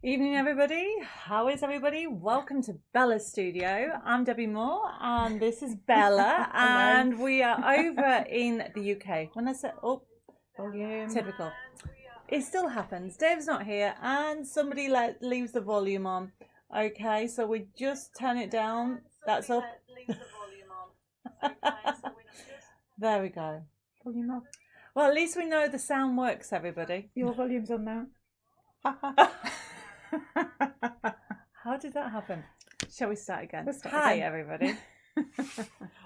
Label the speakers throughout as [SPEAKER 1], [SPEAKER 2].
[SPEAKER 1] Evening, everybody. How is everybody? Welcome to Bella's studio. I'm Debbie Moore, and this is Bella, and we are over in the UK. When I say, volume, typical. It still happens. Dave's not here, and somebody leaves the volume on. Okay, so we just turn it down. That's up. There we go.
[SPEAKER 2] Volume off.
[SPEAKER 1] Well, at least we know the sound works, everybody.
[SPEAKER 2] Your volume's on now.
[SPEAKER 1] How did that happen? Shall we start again?
[SPEAKER 2] We'll start
[SPEAKER 1] Hi,
[SPEAKER 2] again.
[SPEAKER 1] everybody.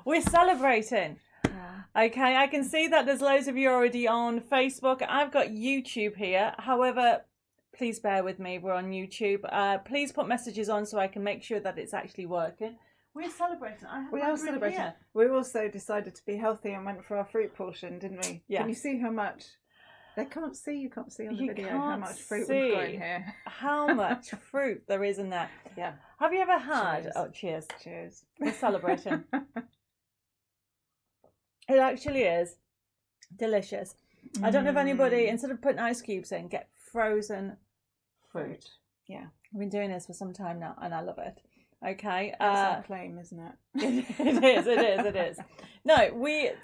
[SPEAKER 1] We're celebrating.
[SPEAKER 2] Yeah.
[SPEAKER 1] Okay, I can see that there's loads of you already on Facebook. I've got YouTube here. However, please bear with me. We're on YouTube. Please put messages on so I can make sure that it's actually working. We're celebrating.
[SPEAKER 2] We are celebrating.
[SPEAKER 1] Here.
[SPEAKER 2] We also decided to be healthy and went for our fruit portion, didn't we?
[SPEAKER 1] Yeah.
[SPEAKER 2] Can you see how much? You can't see on the video how
[SPEAKER 1] can't
[SPEAKER 2] much fruit
[SPEAKER 1] see
[SPEAKER 2] we've got in here.
[SPEAKER 1] How much fruit there is in there.
[SPEAKER 2] Yeah.
[SPEAKER 1] Have you ever had...
[SPEAKER 2] Cheers.
[SPEAKER 1] Oh, cheers.
[SPEAKER 2] Cheers.
[SPEAKER 1] We're celebrating. It actually is delicious. I don't know if anybody, instead of putting ice cubes in, get frozen fruit.
[SPEAKER 2] Yeah.
[SPEAKER 1] I've been doing this for some time now, and I love it. Okay.
[SPEAKER 2] That's our claim, isn't it?
[SPEAKER 1] It is. No, we're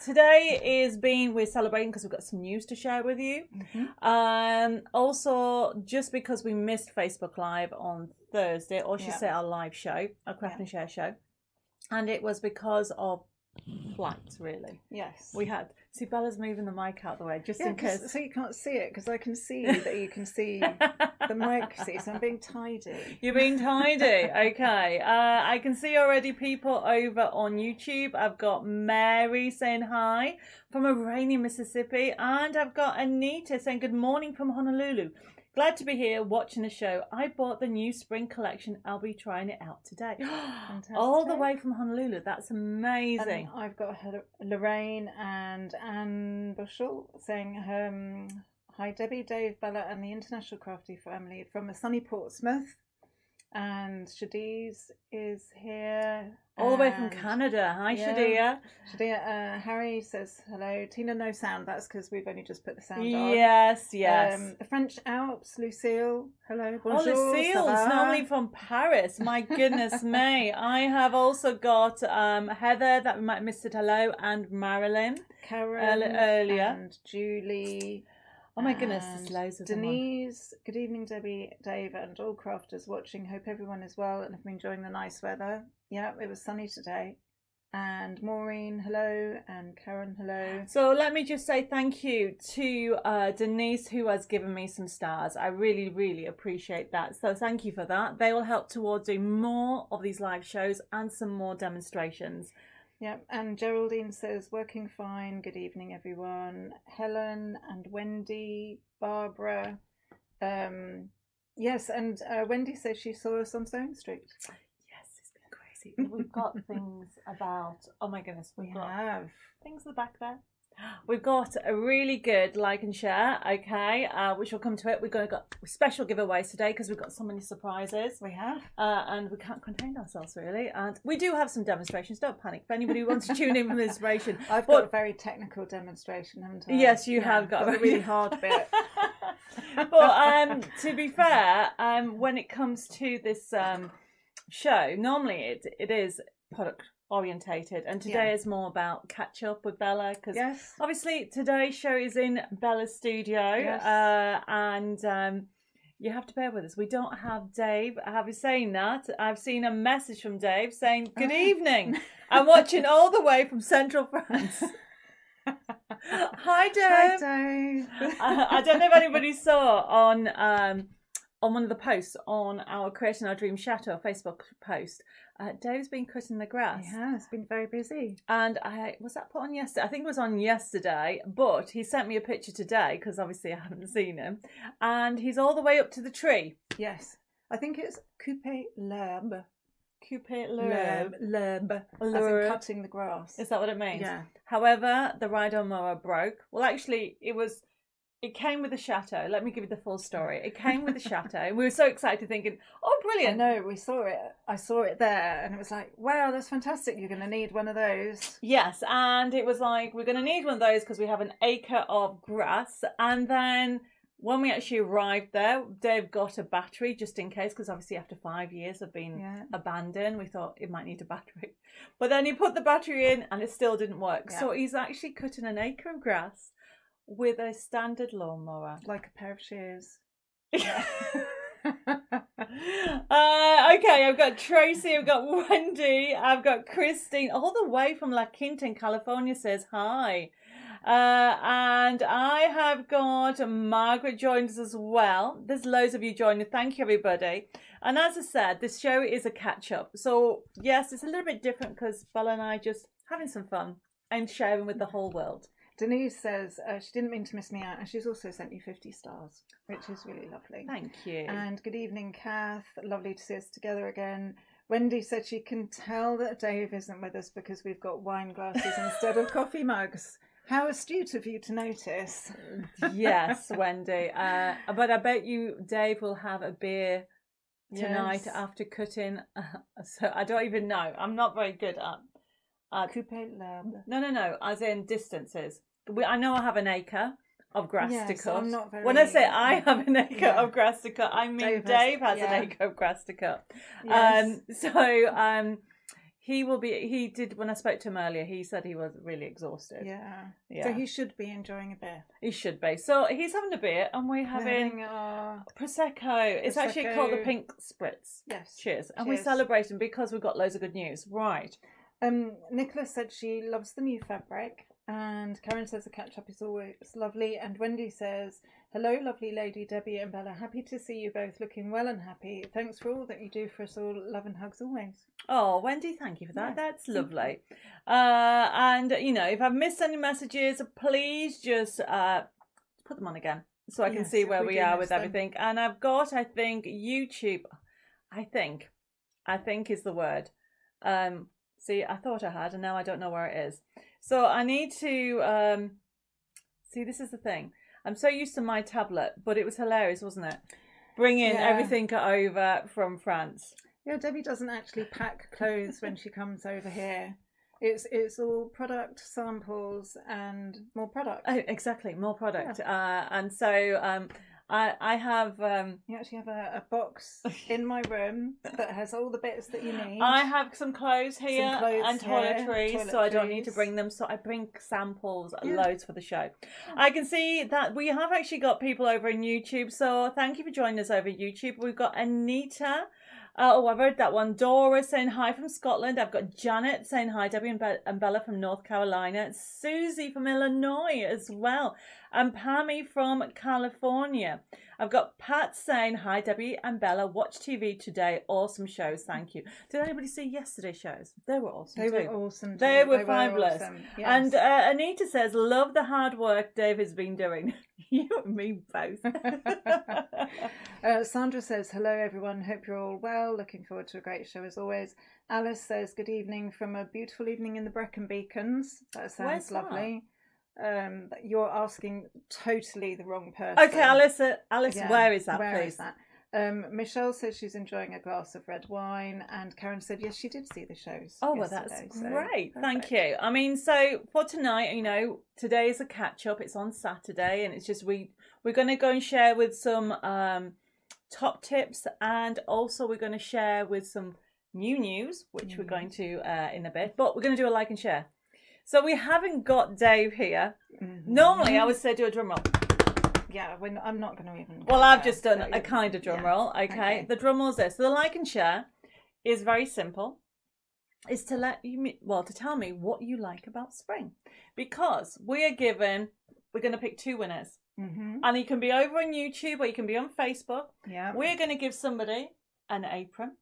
[SPEAKER 1] celebrating because we've got some news to share with you.
[SPEAKER 2] Mm-hmm.
[SPEAKER 1] Also, just because we missed Facebook Live on Thursday, or should say our live show, our Craft and Share show, and it was because of flights, really.
[SPEAKER 2] Yes.
[SPEAKER 1] We had... See, Bella's moving the mic out the way, just in case.
[SPEAKER 2] So you can't see it, because I can see that you can see the mic, so I'm being tidy.
[SPEAKER 1] You're being tidy. Okay. I can see already people over on YouTube. I've got Mary saying hi from a rainy Mississippi, and I've got Anita saying good morning from Honolulu. Glad to be here watching the show. I bought the new spring collection. I'll be trying it out today.
[SPEAKER 2] Fantastic.
[SPEAKER 1] All the way from Honolulu. That's amazing.
[SPEAKER 2] And I've got Lorraine and Anne Bushell saying, hi Debbie, Dave, Bella and the International Crafty family from a sunny Portsmouth. And Shadiz is here.
[SPEAKER 1] All the way from Canada. Hi, Shadia.
[SPEAKER 2] Shadia, Harry says hello. Tina, no sound. That's because we've only just put the sound on.
[SPEAKER 1] Yes.
[SPEAKER 2] The French Alps, Lucille. Hello. Bonjour.
[SPEAKER 1] Oh, Lucille's normally from Paris. My goodness me. I have also got Heather, that we might have missed it, hello, and Marilyn.
[SPEAKER 2] Karen.
[SPEAKER 1] Earlier.
[SPEAKER 2] And Julie.
[SPEAKER 1] Oh my goodness, there's loads of
[SPEAKER 2] Denise, them on. Good evening, Debbie, Dave, and all crafters watching. Hope everyone is well and have been enjoying the nice weather. Yeah, it was sunny today. And Maureen, hello, and Karen, hello.
[SPEAKER 1] So let me just say thank you to Denise, who has given me some stars. I really, really appreciate that. So thank you for that. They will help towards doing more of these live shows and some more demonstrations.
[SPEAKER 2] Yeah, and Geraldine says, working fine. Good evening, everyone. Helen and Wendy, Barbara. Yes, and Wendy says she saw us on Stone Street.
[SPEAKER 1] Yes, it's been crazy. We've got things about... Oh my goodness,
[SPEAKER 2] we have
[SPEAKER 1] things at the back there. We've got a really good like and share, okay, which will come to it. We've got special giveaways today because we've got so many surprises.
[SPEAKER 2] We have.
[SPEAKER 1] And we can't contain ourselves, really. And we do have some demonstrations. Don't panic. If anybody who wants to tune in for the inspiration.
[SPEAKER 2] I've got a very technical demonstration, haven't I?
[SPEAKER 1] Yes, you have got
[SPEAKER 2] a really hard bit.
[SPEAKER 1] But to be fair, when it comes to this show, normally it is product orientated, and today is more about catch up with Bella, because obviously today's show is in Bella's studio, and you have to bear with us. We don't have Dave. Have you saying that? I've seen a message from Dave saying good evening. I'm watching all the way from Central France. Hi Dave.
[SPEAKER 2] Hi Dave.
[SPEAKER 1] I don't know if anybody saw on one of the posts on our Creating Our Dream Chateau Facebook post. Dave's been cutting the grass.
[SPEAKER 2] Yeah, it's been very busy.
[SPEAKER 1] And was that put on yesterday? I think it was on yesterday, but he sent me a picture today because obviously I haven't seen him. And he's all the way up to the tree.
[SPEAKER 2] Yes. I think it's couper l'herbe.
[SPEAKER 1] Couper l'herbe.
[SPEAKER 2] L'herbe. As in cutting the grass.
[SPEAKER 1] Is that what it means?
[SPEAKER 2] Yeah.
[SPEAKER 1] However, the ride-on mower broke. Well, actually, it came with the chateau. Let me give you the full story. It came with the chateau. We were so excited thinking, oh, brilliant.
[SPEAKER 2] I know, we saw it. I saw it there and it was like, wow, that's fantastic. You're going to need one of those.
[SPEAKER 1] Yes, and it was like, we're going to need one of those because we have an acre of grass. And then when we actually arrived there, Dave got a battery just in case, because obviously after 5 years of being abandoned, we thought it might need a battery. But then he put the battery in and it still didn't work. Yeah. So he's actually cutting an acre of grass with a standard lawnmower.
[SPEAKER 2] Like a pair of shears.
[SPEAKER 1] Okay, I've got Tracy, I've got Wendy, I've got Christine, all the way from La Quinta in California says hi. And I have got Margaret joined us as well. There's loads of you joining. Thank you, everybody. And as I said, this show is a catch-up. So, yes, it's a little bit different because Bella and I just having some fun and sharing with the whole world.
[SPEAKER 2] Denise says she didn't mean to miss me out, and she's also sent you 50 stars, which is really lovely.
[SPEAKER 1] Thank you.
[SPEAKER 2] And good evening, Kath. Lovely to see us together again. Wendy said she can tell that Dave isn't with us because we've got wine glasses instead of coffee mugs. How astute of you to notice.
[SPEAKER 1] Yes, Wendy. But I bet you Dave will have a beer tonight after cutting. So I don't even know. I'm not very good at
[SPEAKER 2] Coupe l'herbe.
[SPEAKER 1] No. As in distances. I know I have an acre of grass to cut.
[SPEAKER 2] I'm not very...
[SPEAKER 1] When I say I have an acre of grass to cut, I mean Dave has an acre of grass to cut. Yes. He did, when I spoke to him earlier, he said he was really exhausted.
[SPEAKER 2] Yeah. So he should be enjoying a beer.
[SPEAKER 1] He should be. So he's having a beer and we're having Prosecco. It's actually called the Pink Spritz.
[SPEAKER 2] Yes.
[SPEAKER 1] Cheers. And we're celebrating because we've got loads of good news. Right.
[SPEAKER 2] Nicola said she loves the new fabric. And Karen says the catch-up is always lovely. And Wendy says, hello, lovely lady Debbie and Bella. Happy to see you both looking well and happy. Thanks for all that you do for us all. Love and hugs always.
[SPEAKER 1] Oh, Wendy, thank you for that. Yeah. That's lovely. And, if I've missed any messages, please just put them on again so I can see where we are with everything. And I've got, I think, YouTube. I think is the word. See, I thought I had, and now I don't know where it is. So I need to, see, this is the thing. I'm so used to my tablet, but it was hilarious, wasn't it? Bringing everything over from France.
[SPEAKER 2] Yeah, Debbie doesn't actually pack clothes when she comes over here. It's all product samples and more product.
[SPEAKER 1] Oh, exactly, more product. Yeah. And so I have...
[SPEAKER 2] you actually have a box in my room that has all the bits that you need.
[SPEAKER 1] I have some clothes here and toiletries, so I don't need to bring them. So I bring samples, loads for the show. I can see that we have actually got people over in YouTube, so thank you for joining us over YouTube. We've got Anita. I've heard that one. Dora saying hi from Scotland. I've got Janet saying hi, Debbie and Bella from North Carolina. Susie from Illinois as well. And Pammy from California. I've got Pat saying hi, Debbie and Bella. Watch TV today. Awesome shows. Thank you. Did anybody see yesterday's shows? They were awesome.
[SPEAKER 2] They were awesome.
[SPEAKER 1] They were fabulous. Awesome. Yes. And Anita says, love the hard work Dave has been doing. You and me both.
[SPEAKER 2] Sandra says, hello everyone. Hope you're all well. Looking forward to a great show as always. Alice says, good evening from a beautiful evening in the Brecon Beacons. That sounds lovely. You're asking totally the wrong person.
[SPEAKER 1] Okay, Alice, where is that,
[SPEAKER 2] where
[SPEAKER 1] please?
[SPEAKER 2] Is that? Michelle says she's enjoying a glass of red wine, and Karen said yes, she did see the shows.
[SPEAKER 1] Oh, well, that's great. Thank you. I mean, so for tonight, today is a catch up. It's on Saturday, and it's just we're going to go and share with some top tips, and also we're going to share with some new news, which we're going to in a bit. But we're going to do a like and share. So we haven't got Dave here. Mm-hmm. Normally, I would say do a drum roll.
[SPEAKER 2] Yeah, I'm not going to even...
[SPEAKER 1] Well, I've just done a kind of drum roll, okay? The drum roll is this. So the like and share is very simple. It's to to tell me what you like about spring. Because we're going to pick 2 winners. Mm-hmm. And you can be over on YouTube or you can be on Facebook. Yeah. We're going to give somebody an apron.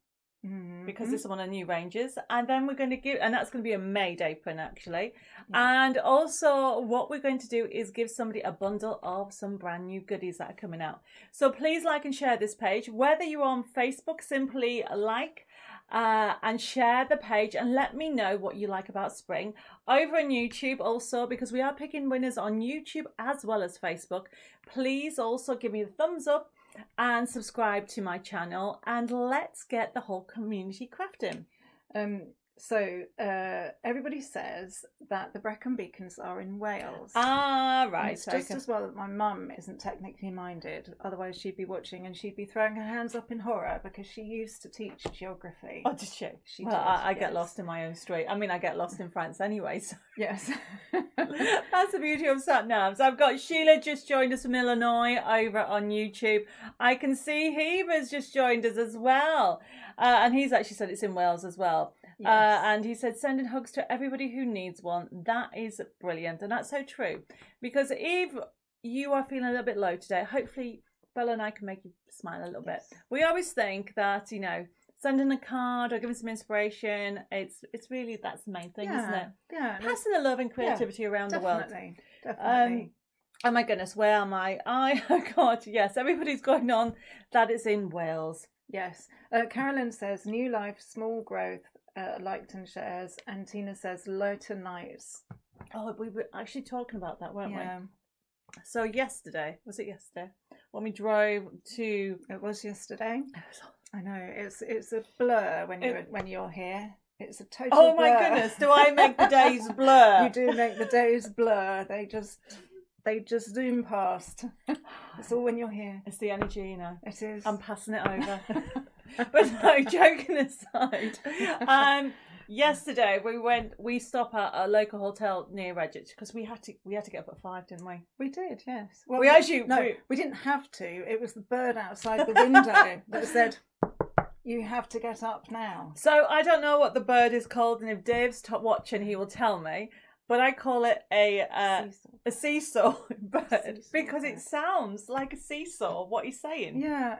[SPEAKER 1] Mm-hmm. Because this is one of the new ranges, and then we're going to and that's going to be a made apron actually. And also what we're going to do is give somebody a bundle of some brand new goodies that are coming out. So please like and share this page. Whether you're on Facebook, simply like and share the page and let me know what you like about spring. Over on YouTube also, because we are picking winners on YouTube as well as Facebook, please also give me a thumbs up and subscribe to my channel, and let's get the whole community crafting.
[SPEAKER 2] So everybody says that the Brecon Beacons are in Wales.
[SPEAKER 1] Ah,
[SPEAKER 2] And
[SPEAKER 1] right.
[SPEAKER 2] it's just as well that my mum isn't technically minded. Otherwise, she'd be watching and she'd be throwing her hands up in horror because she used to teach geography.
[SPEAKER 1] Oh, did she?
[SPEAKER 2] She
[SPEAKER 1] well,
[SPEAKER 2] did,
[SPEAKER 1] I get
[SPEAKER 2] yes.
[SPEAKER 1] lost in my own street. I mean, I get lost in France anyway. So.
[SPEAKER 2] Yes.
[SPEAKER 1] That's the beauty of sat navs. I've got Sheila just joined us from Illinois over on YouTube. I can see Heber's just joined us as well. And he's actually said it's in Wales as well.
[SPEAKER 2] Yes.
[SPEAKER 1] And he said, sending hugs to everybody who needs one. That is brilliant. And that's so true. Because if you are feeling a little bit low today, hopefully Bella and I can make you smile a little bit. We always think that, you know, sending a card or giving some inspiration, it's really, that's the main thing, isn't it?
[SPEAKER 2] Yeah.
[SPEAKER 1] Passing the love and creativity around the world.
[SPEAKER 2] Definitely.
[SPEAKER 1] Oh my goodness, where am I? Oh God, yes, everybody's going on that it's in Wales.
[SPEAKER 2] Yes. Carolyn says, new life, small growth, liked and shares. And Tina says, lighter nights.
[SPEAKER 1] Oh, we were actually talking about that, weren't
[SPEAKER 2] Yeah.
[SPEAKER 1] we? So yesterday, was it yesterday? When we drove to...
[SPEAKER 2] It was yesterday. I know, it's a blur when you're here. It's a total
[SPEAKER 1] Oh
[SPEAKER 2] blur.
[SPEAKER 1] my goodness, do I make the days blur?
[SPEAKER 2] You do make the days blur. They just zoom past. It's all when you're here.
[SPEAKER 1] It's the energy, you know.
[SPEAKER 2] It is.
[SPEAKER 1] I'm passing it over. But no, joking aside, yesterday we stopped at a local hotel near Redditch because we had to get up at 5, didn't we?
[SPEAKER 2] We did, yes. Well, we didn't have to. It was the bird outside the window that said, you have to get up now.
[SPEAKER 1] So I don't know what the bird is called, and if Dave's watching, he will tell me. But I call it a seesaw bird because it sounds like a seesaw. What he's saying?
[SPEAKER 2] Yeah,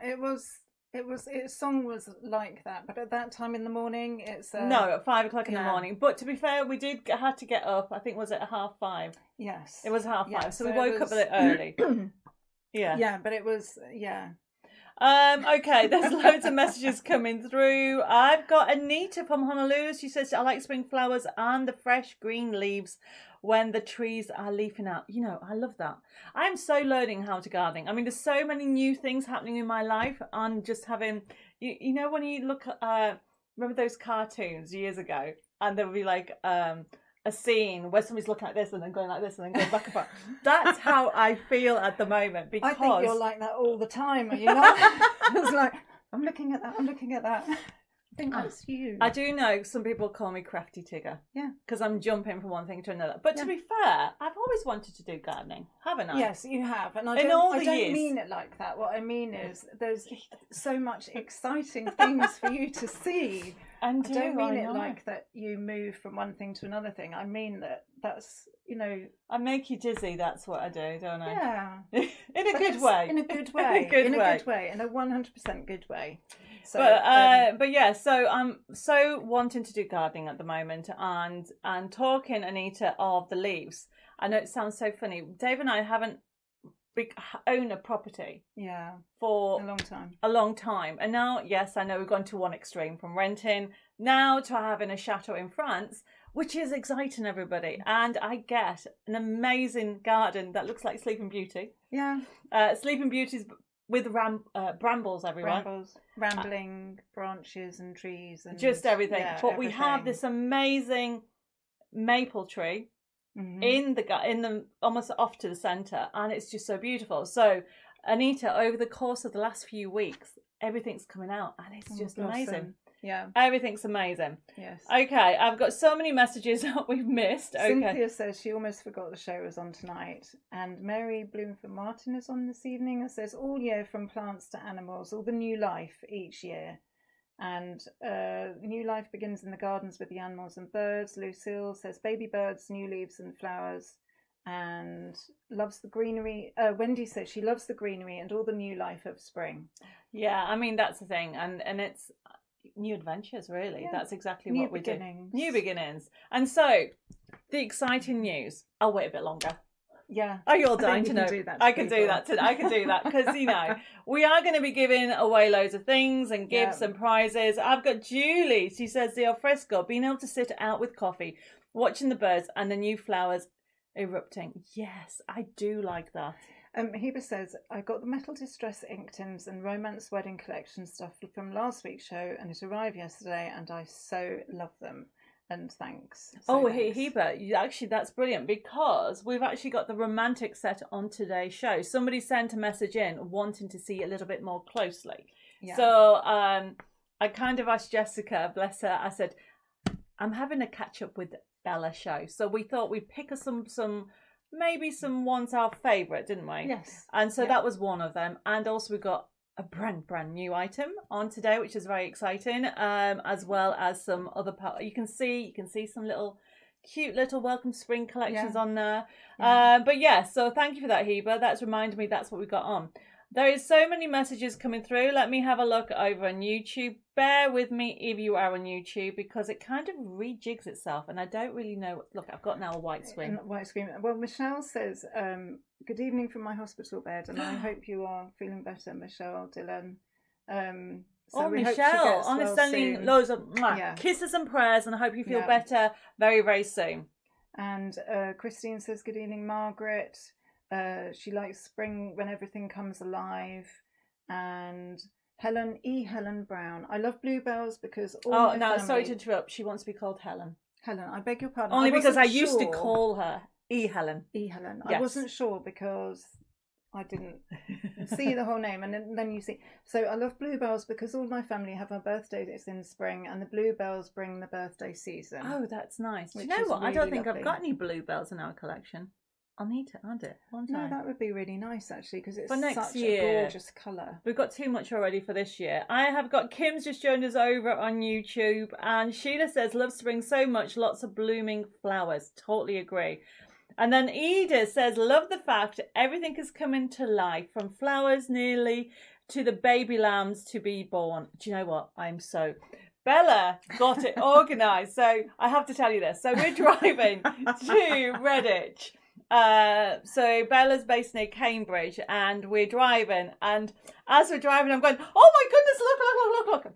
[SPEAKER 2] its song was like that, but at that time in the morning, it's
[SPEAKER 1] no, at 5 o'clock in the morning. But to be fair, we had to get up. I think was it at 5:30?
[SPEAKER 2] Yes,
[SPEAKER 1] it was 5:30.
[SPEAKER 2] Yeah,
[SPEAKER 1] so we woke up a bit early.
[SPEAKER 2] Yeah, but it was
[SPEAKER 1] Okay, there's loads of messages coming through. I've got Anita from Honolulu. She says, I like spring flowers and the fresh green leaves when the trees are leafing out. You know, I love that. I'm so learning how to garden. I mean, there's so many new things happening in my life. And just having, you know, when you look at, remember those cartoons years ago? And there would be like a scene where somebody's looking like this and then going like this and then going back and forth. That's how I feel at the moment, because
[SPEAKER 2] I think you're like that all the time, are you not? It's like, I'm looking at that. I think that's you.
[SPEAKER 1] I do know some people call me crafty Tigger.
[SPEAKER 2] Yeah.
[SPEAKER 1] Because I'm jumping from one thing to another. But to be fair, I've always wanted to do gardening, haven't I?
[SPEAKER 2] Yes, you have. And I
[SPEAKER 1] In
[SPEAKER 2] don't,
[SPEAKER 1] all the
[SPEAKER 2] I don't
[SPEAKER 1] years.
[SPEAKER 2] mean it like that. What I mean is there's so much exciting things for you to see. I don't mean it like that you move from one thing to another thing. I mean that's, you know...
[SPEAKER 1] I make you dizzy, that's what I do, don't I?
[SPEAKER 2] Yeah.
[SPEAKER 1] In a good way.
[SPEAKER 2] In a good way. In a good way. In a 100% good way. So,
[SPEAKER 1] but yeah, so I'm so wanting to do gardening at the moment, and talking, Anita, of the leaves. I know it sounds so funny. Dave and I haven't owned a property for a long time, and now, yes, I know we've gone to one extreme from renting now to having a chateau in France, which is exciting, everybody. And I get an amazing garden that looks like Sleeping Beauty.
[SPEAKER 2] Yeah.
[SPEAKER 1] Sleeping Beauty's with brambles everywhere.
[SPEAKER 2] Rambling branches and trees and
[SPEAKER 1] just everything.
[SPEAKER 2] Yeah,
[SPEAKER 1] but we have this amazing maple tree in the almost off to the centre, and it's just so beautiful. So, Anita, over the course of the last few weeks, everything's coming out, and it's just amazing.
[SPEAKER 2] Yeah,
[SPEAKER 1] everything's amazing.
[SPEAKER 2] Yes.
[SPEAKER 1] Okay, I've got so many messages that we've missed. Okay.
[SPEAKER 2] Cynthia says she almost forgot the show was on tonight, and Mary Bloomford Martin is on this evening and says all year from plants to animals, all the new life each year, and new life begins in the gardens with the animals and birds. Lucille says baby birds, new leaves and flowers, and loves the greenery. Wendy says she loves the greenery and all the new life of spring.
[SPEAKER 1] Yeah, I mean that's the thing, and it's new adventures, really. Yeah. That's exactly what we do. New beginnings. And so, the exciting news. I'll wait a bit longer.
[SPEAKER 2] Yeah.
[SPEAKER 1] Oh, you're dying to know. I can do that because, you know, we are going to be giving away loads of things and gifts and prizes. I've got Julie. She says the alfresco, being able to sit out with coffee, watching the birds and the new flowers erupting. Yes, I do like that.
[SPEAKER 2] Heber says, I got the Metal Distress ink tins and Romance Wedding Collection stuff from last week's show, and it arrived yesterday, and I so love them. and thanks.
[SPEAKER 1] So
[SPEAKER 2] thanks.
[SPEAKER 1] Heba, actually that's brilliant because we've actually got the romantic set on today's show. Somebody sent a message in wanting to see a little bit more closely. Yeah. So I kind of asked Jessica, bless her, I said, I'm having a catch up with Bella show. So we thought we'd pick some maybe some ones our favourite, didn't we?
[SPEAKER 2] Yes.
[SPEAKER 1] And so that was one of them. And also we got a brand new item on today, which is very exciting, as well as some other part. You can see some little cute little welcome spring collections on there. But yeah, so thank you for that, Heba. That's reminded me that's what we got on. There is so many messages coming through. Let me have a look over on YouTube. Bear with me if you are on YouTube because it kind of rejigs itself and I don't really know. Look, I've got now a white screen.
[SPEAKER 2] White screen. Well, Michelle says, good evening from my hospital bed and I hope you are feeling better, Michelle Dillon. So
[SPEAKER 1] Michelle, I'm sending loads of kisses and prayers and I hope you feel better very, very soon. And
[SPEAKER 2] Christine says, good evening, Margaret. She likes spring when everything comes alive. And Helen Brown. I love bluebells because
[SPEAKER 1] sorry to interrupt. She wants to be called Helen.
[SPEAKER 2] Helen, I beg your pardon.
[SPEAKER 1] Only because I used to call her Helen.
[SPEAKER 2] Helen. Yes. I wasn't sure because I didn't see the whole name, and then you see. So I love bluebells because all my family have our birthdays in spring, and the bluebells bring the birthday season.
[SPEAKER 1] Oh, that's nice. Do you know what? Really I don't think I've got any bluebells in our collection. I'll need to add it one time.
[SPEAKER 2] No, that would be really nice actually because it's
[SPEAKER 1] for next
[SPEAKER 2] such
[SPEAKER 1] year,
[SPEAKER 2] a gorgeous colour.
[SPEAKER 1] We've got too much already for this year. I have got Kim's just joined us over on YouTube and Sheila says, love spring so much, lots of blooming flowers. Totally agree. And then Edith says, love the fact everything is coming to life from flowers nearly to the baby lambs to be born. Do you know what? Bella got it organised. So I have to tell you this. So we're driving to Redditch. So Bella's based near Cambridge and we're driving and as we're driving I'm going, oh my goodness, look,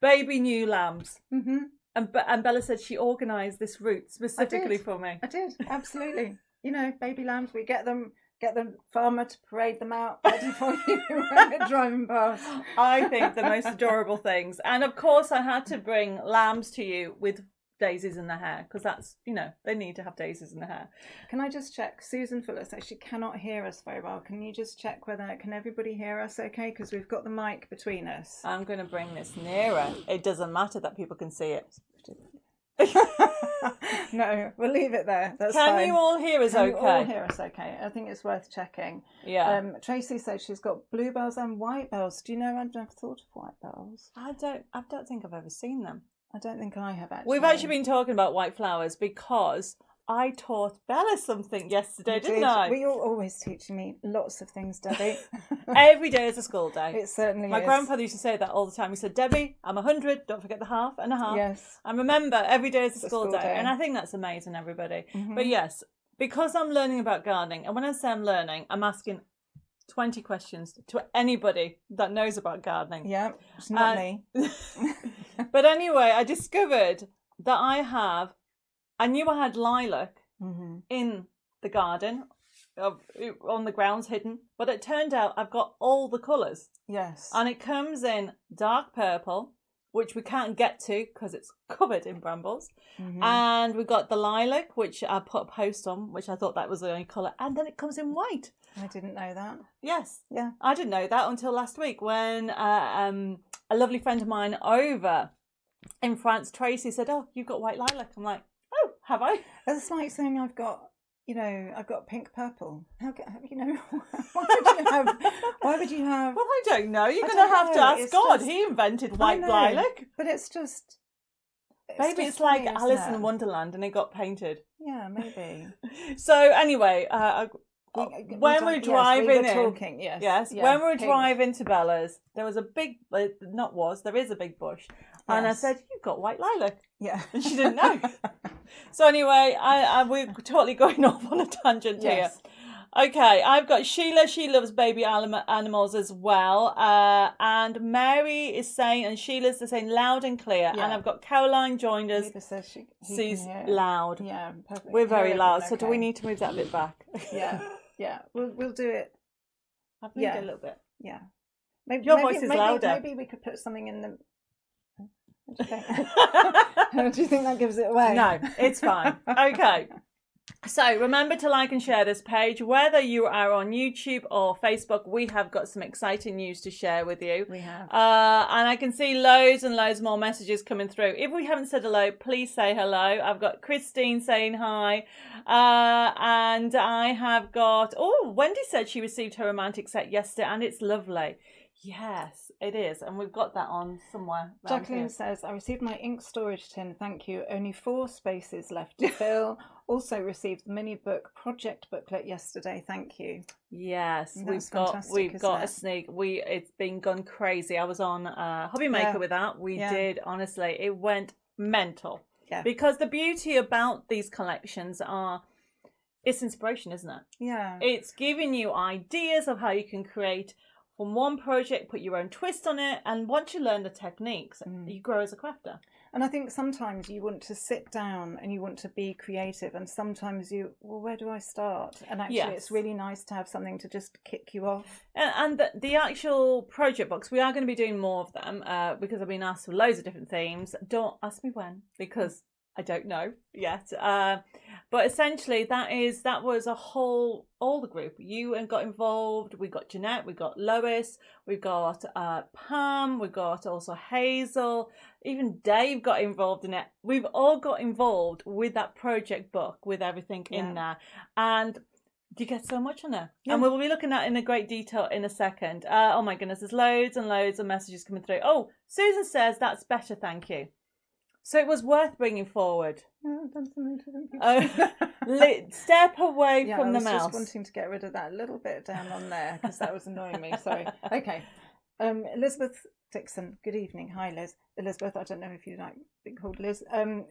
[SPEAKER 1] baby new lambs.
[SPEAKER 2] Mm-hmm.
[SPEAKER 1] And Bella said she organised this route specifically for me.
[SPEAKER 2] I did, absolutely. You know, baby lambs, we get the farmer to parade them out ready for you when we're driving past.
[SPEAKER 1] I think the most adorable things. And of course I had to bring lambs to you with daisies in their hair because that's, they need to have daisies in their hair.
[SPEAKER 2] Can I just check? Susan Fuller says she cannot hear us very well. Can you just check can everybody hear us okay? Because we've got the mic between us.
[SPEAKER 1] I'm going to bring this nearer. It doesn't matter that people can see it.
[SPEAKER 2] No, we'll leave it there. That's
[SPEAKER 1] Can
[SPEAKER 2] fine.
[SPEAKER 1] you all hear us
[SPEAKER 2] Can
[SPEAKER 1] okay?
[SPEAKER 2] You all hear us okay? I think it's worth checking.
[SPEAKER 1] Yeah.
[SPEAKER 2] Tracy says she's got bluebells and white bells. Do you know? I've never thought of white bells.
[SPEAKER 1] I don't think I've ever seen them.
[SPEAKER 2] I don't think I have actually.
[SPEAKER 1] We've actually been talking about white flowers because I taught Bella something yesterday, didn't I?
[SPEAKER 2] You're always teaching me lots of things, Debbie.
[SPEAKER 1] Every day is a school day.
[SPEAKER 2] It certainly is.
[SPEAKER 1] My grandfather used to say that all the time. He said, Debbie, I'm 100, don't forget the half and a half.
[SPEAKER 2] Yes.
[SPEAKER 1] And remember, every day is a school day. And I think that's amazing, everybody. Mm-hmm. But yes, because I'm learning about gardening, and when I say I'm learning, I'm asking 20 questions to anybody that knows about gardening.
[SPEAKER 2] Yeah, it's not me.
[SPEAKER 1] But anyway, I discovered that I knew I had lilac in the garden, on the grounds hidden, but it turned out I've got all the colours.
[SPEAKER 2] Yes.
[SPEAKER 1] And it comes in dark purple, which we can't get to because it's covered in brambles. Mm-hmm. And we've got the lilac, which I put a post on, which I thought that was the only colour. And then it comes in white.
[SPEAKER 2] I didn't know that.
[SPEAKER 1] Yes.
[SPEAKER 2] Yeah.
[SPEAKER 1] I didn't know that until last week when a lovely friend of mine over in France, Tracy, said, oh, you've got white lilac. I'm like, oh, have I?
[SPEAKER 2] It's like saying I've got pink purple. Why would you have?
[SPEAKER 1] Well, I don't know. You're going to have to ask God. He invented white lilac.
[SPEAKER 2] But it's just...
[SPEAKER 1] Maybe it's like funny, Alice in Wonderland and it got painted.
[SPEAKER 2] Yeah, maybe.
[SPEAKER 1] So anyway, when we're driving
[SPEAKER 2] when
[SPEAKER 1] we're driving to Bella's, there is a big bush. And I said, you've got white lilac.
[SPEAKER 2] Yeah.
[SPEAKER 1] And she didn't know. So anyway, we're totally going off on a tangent here. Okay, I've got Sheila. She loves baby animals as well. And Mary is saying, and Sheila's saying loud and clear. Yeah. And I've got Caroline joined us. She's loud.
[SPEAKER 2] Yeah, perfect.
[SPEAKER 1] We're very loud. So do we need to move that a bit back?
[SPEAKER 2] Yeah. We'll do it.
[SPEAKER 1] I've moved it a little bit.
[SPEAKER 2] Yeah.
[SPEAKER 1] Your voice is louder.
[SPEAKER 2] Maybe we could put something in the... What do you think? Do you think that gives it away?
[SPEAKER 1] No, it's fine. Okay. So remember to like and share this page. Whether you are on YouTube or Facebook, we have got some exciting news to share with you.
[SPEAKER 2] We have.
[SPEAKER 1] And I can see loads and loads more messages coming through. If we haven't said hello, please say hello. I've got Christine saying hi. And I have got, Wendy said she received her romantic set yesterday and it's lovely. Yes, it is. And we've got that on somewhere.
[SPEAKER 2] Jacqueline says, I received my ink storage tin. Thank you. Only 4 spaces left to fill. Also received the mini book project booklet yesterday. Thank you.
[SPEAKER 1] Yes, we've got a sneak. It's been gone crazy. I was on Hobby Maker with that. We did, honestly, it went mental. Yeah. Because the beauty about these collections it's inspiration, isn't it?
[SPEAKER 2] Yeah.
[SPEAKER 1] It's giving you ideas of how you can create from one project, put your own twist on it, and once you learn the techniques, you grow as a crafter.
[SPEAKER 2] And I think sometimes you want to sit down and you want to be creative, and sometimes where do I start? And actually, it's really nice to have something to just kick you off.
[SPEAKER 1] And the actual project books, we are going to be doing more of them because I've been asked for loads of different themes. Don't ask me when, because I don't know yet. But essentially, that was all the group. You got involved. We got Jeanette, we got Lois, we got Pam, we got also Hazel. Even Dave got involved in it. We've all got involved with that project book, with everything in there. And you get so much on there. Yeah. And we'll be looking at it in a great detail in a second. Oh my goodness, there's loads and loads of messages coming through. Oh, Susan says, that's better, thank you. So it was worth bringing forward. Step away from the mouse.
[SPEAKER 2] I was just wanting to get rid of that little bit down on there because that was annoying me. Sorry. Okay. Elizabeth Dixon. Good evening. Hi, Liz. Elizabeth. I don't know if you like being called Liz.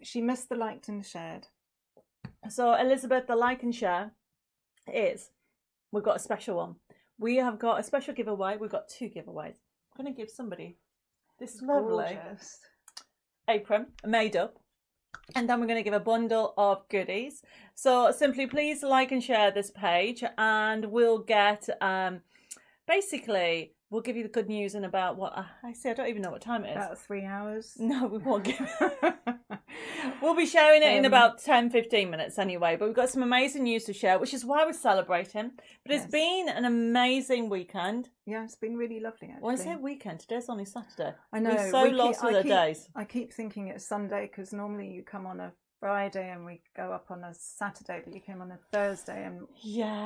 [SPEAKER 2] She missed the liked and shared.
[SPEAKER 1] So Elizabeth, the like and share we've got a special one. We have got a special giveaway. We've got 2 giveaways. I'm going to give somebody this lovely apron made up, and then we're going to give a bundle of goodies. So simply please like and share this page, and we'll get basically we'll give you the good news in about what I don't even know what time it is.
[SPEAKER 2] About 3 hours.
[SPEAKER 1] No, we won't give we'll be sharing it in about 10-15 minutes anyway, but we've got some amazing news to share, which is why we're celebrating. But it's been an amazing weekend.
[SPEAKER 2] Yeah, it's been really lovely, actually.
[SPEAKER 1] Well, I say weekend. Today's only Saturday.
[SPEAKER 2] I know.
[SPEAKER 1] We're so lost with the days.
[SPEAKER 2] I keep thinking it's Sunday because normally you come on a Friday and we go up on a Saturday, but you came on a Thursday and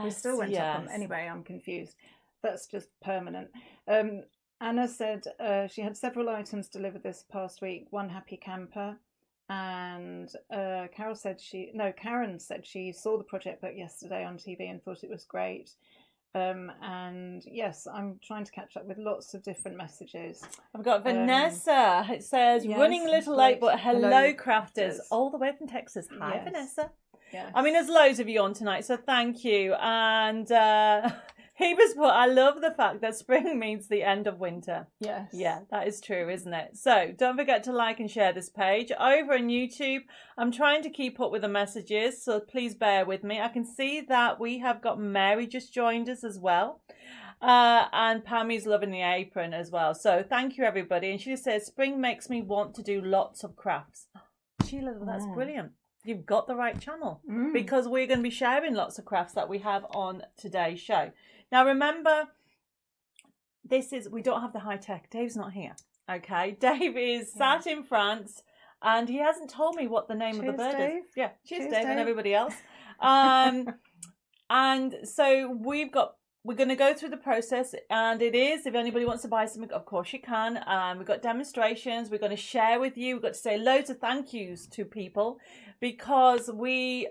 [SPEAKER 2] we still went up on... Anyway, I'm confused. That's just permanent. Anna said she had several items delivered this past week. One happy camper. And Karen said she saw the project book yesterday on TV and thought it was great. And yes, I'm trying to catch up with lots of different messages.
[SPEAKER 1] I've got Vanessa. It says, running a little late, but hello crafters, all the way from Texas. Hi, Vanessa. Yes. I mean, there's loads of you on tonight, so thank you. And Heber's put, I love the fact that spring means the end of winter.
[SPEAKER 2] Yes.
[SPEAKER 1] Yeah, that is true, isn't it? So don't forget to like and share this page. Over on YouTube, I'm trying to keep up with the messages, so please bear with me. I can see that we have got Mary just joined us as well. And Pammy's loving the apron as well. So thank you, everybody. And she says, spring makes me want to do lots of crafts. Sheila, that's brilliant. You've got the right channel because we're going to be sharing lots of crafts that we have on today's show. Now, remember, we don't have the high tech. Dave's not here. Okay. Dave is sat in France and he hasn't told me what the name of the bird is. Yeah. Cheers, Dave, and everybody else. And so we're going to go through the process, and it is, if anybody wants to buy something, of course you can. We've got demonstrations. We're going to share with you. We've got to say loads of thank yous to people because we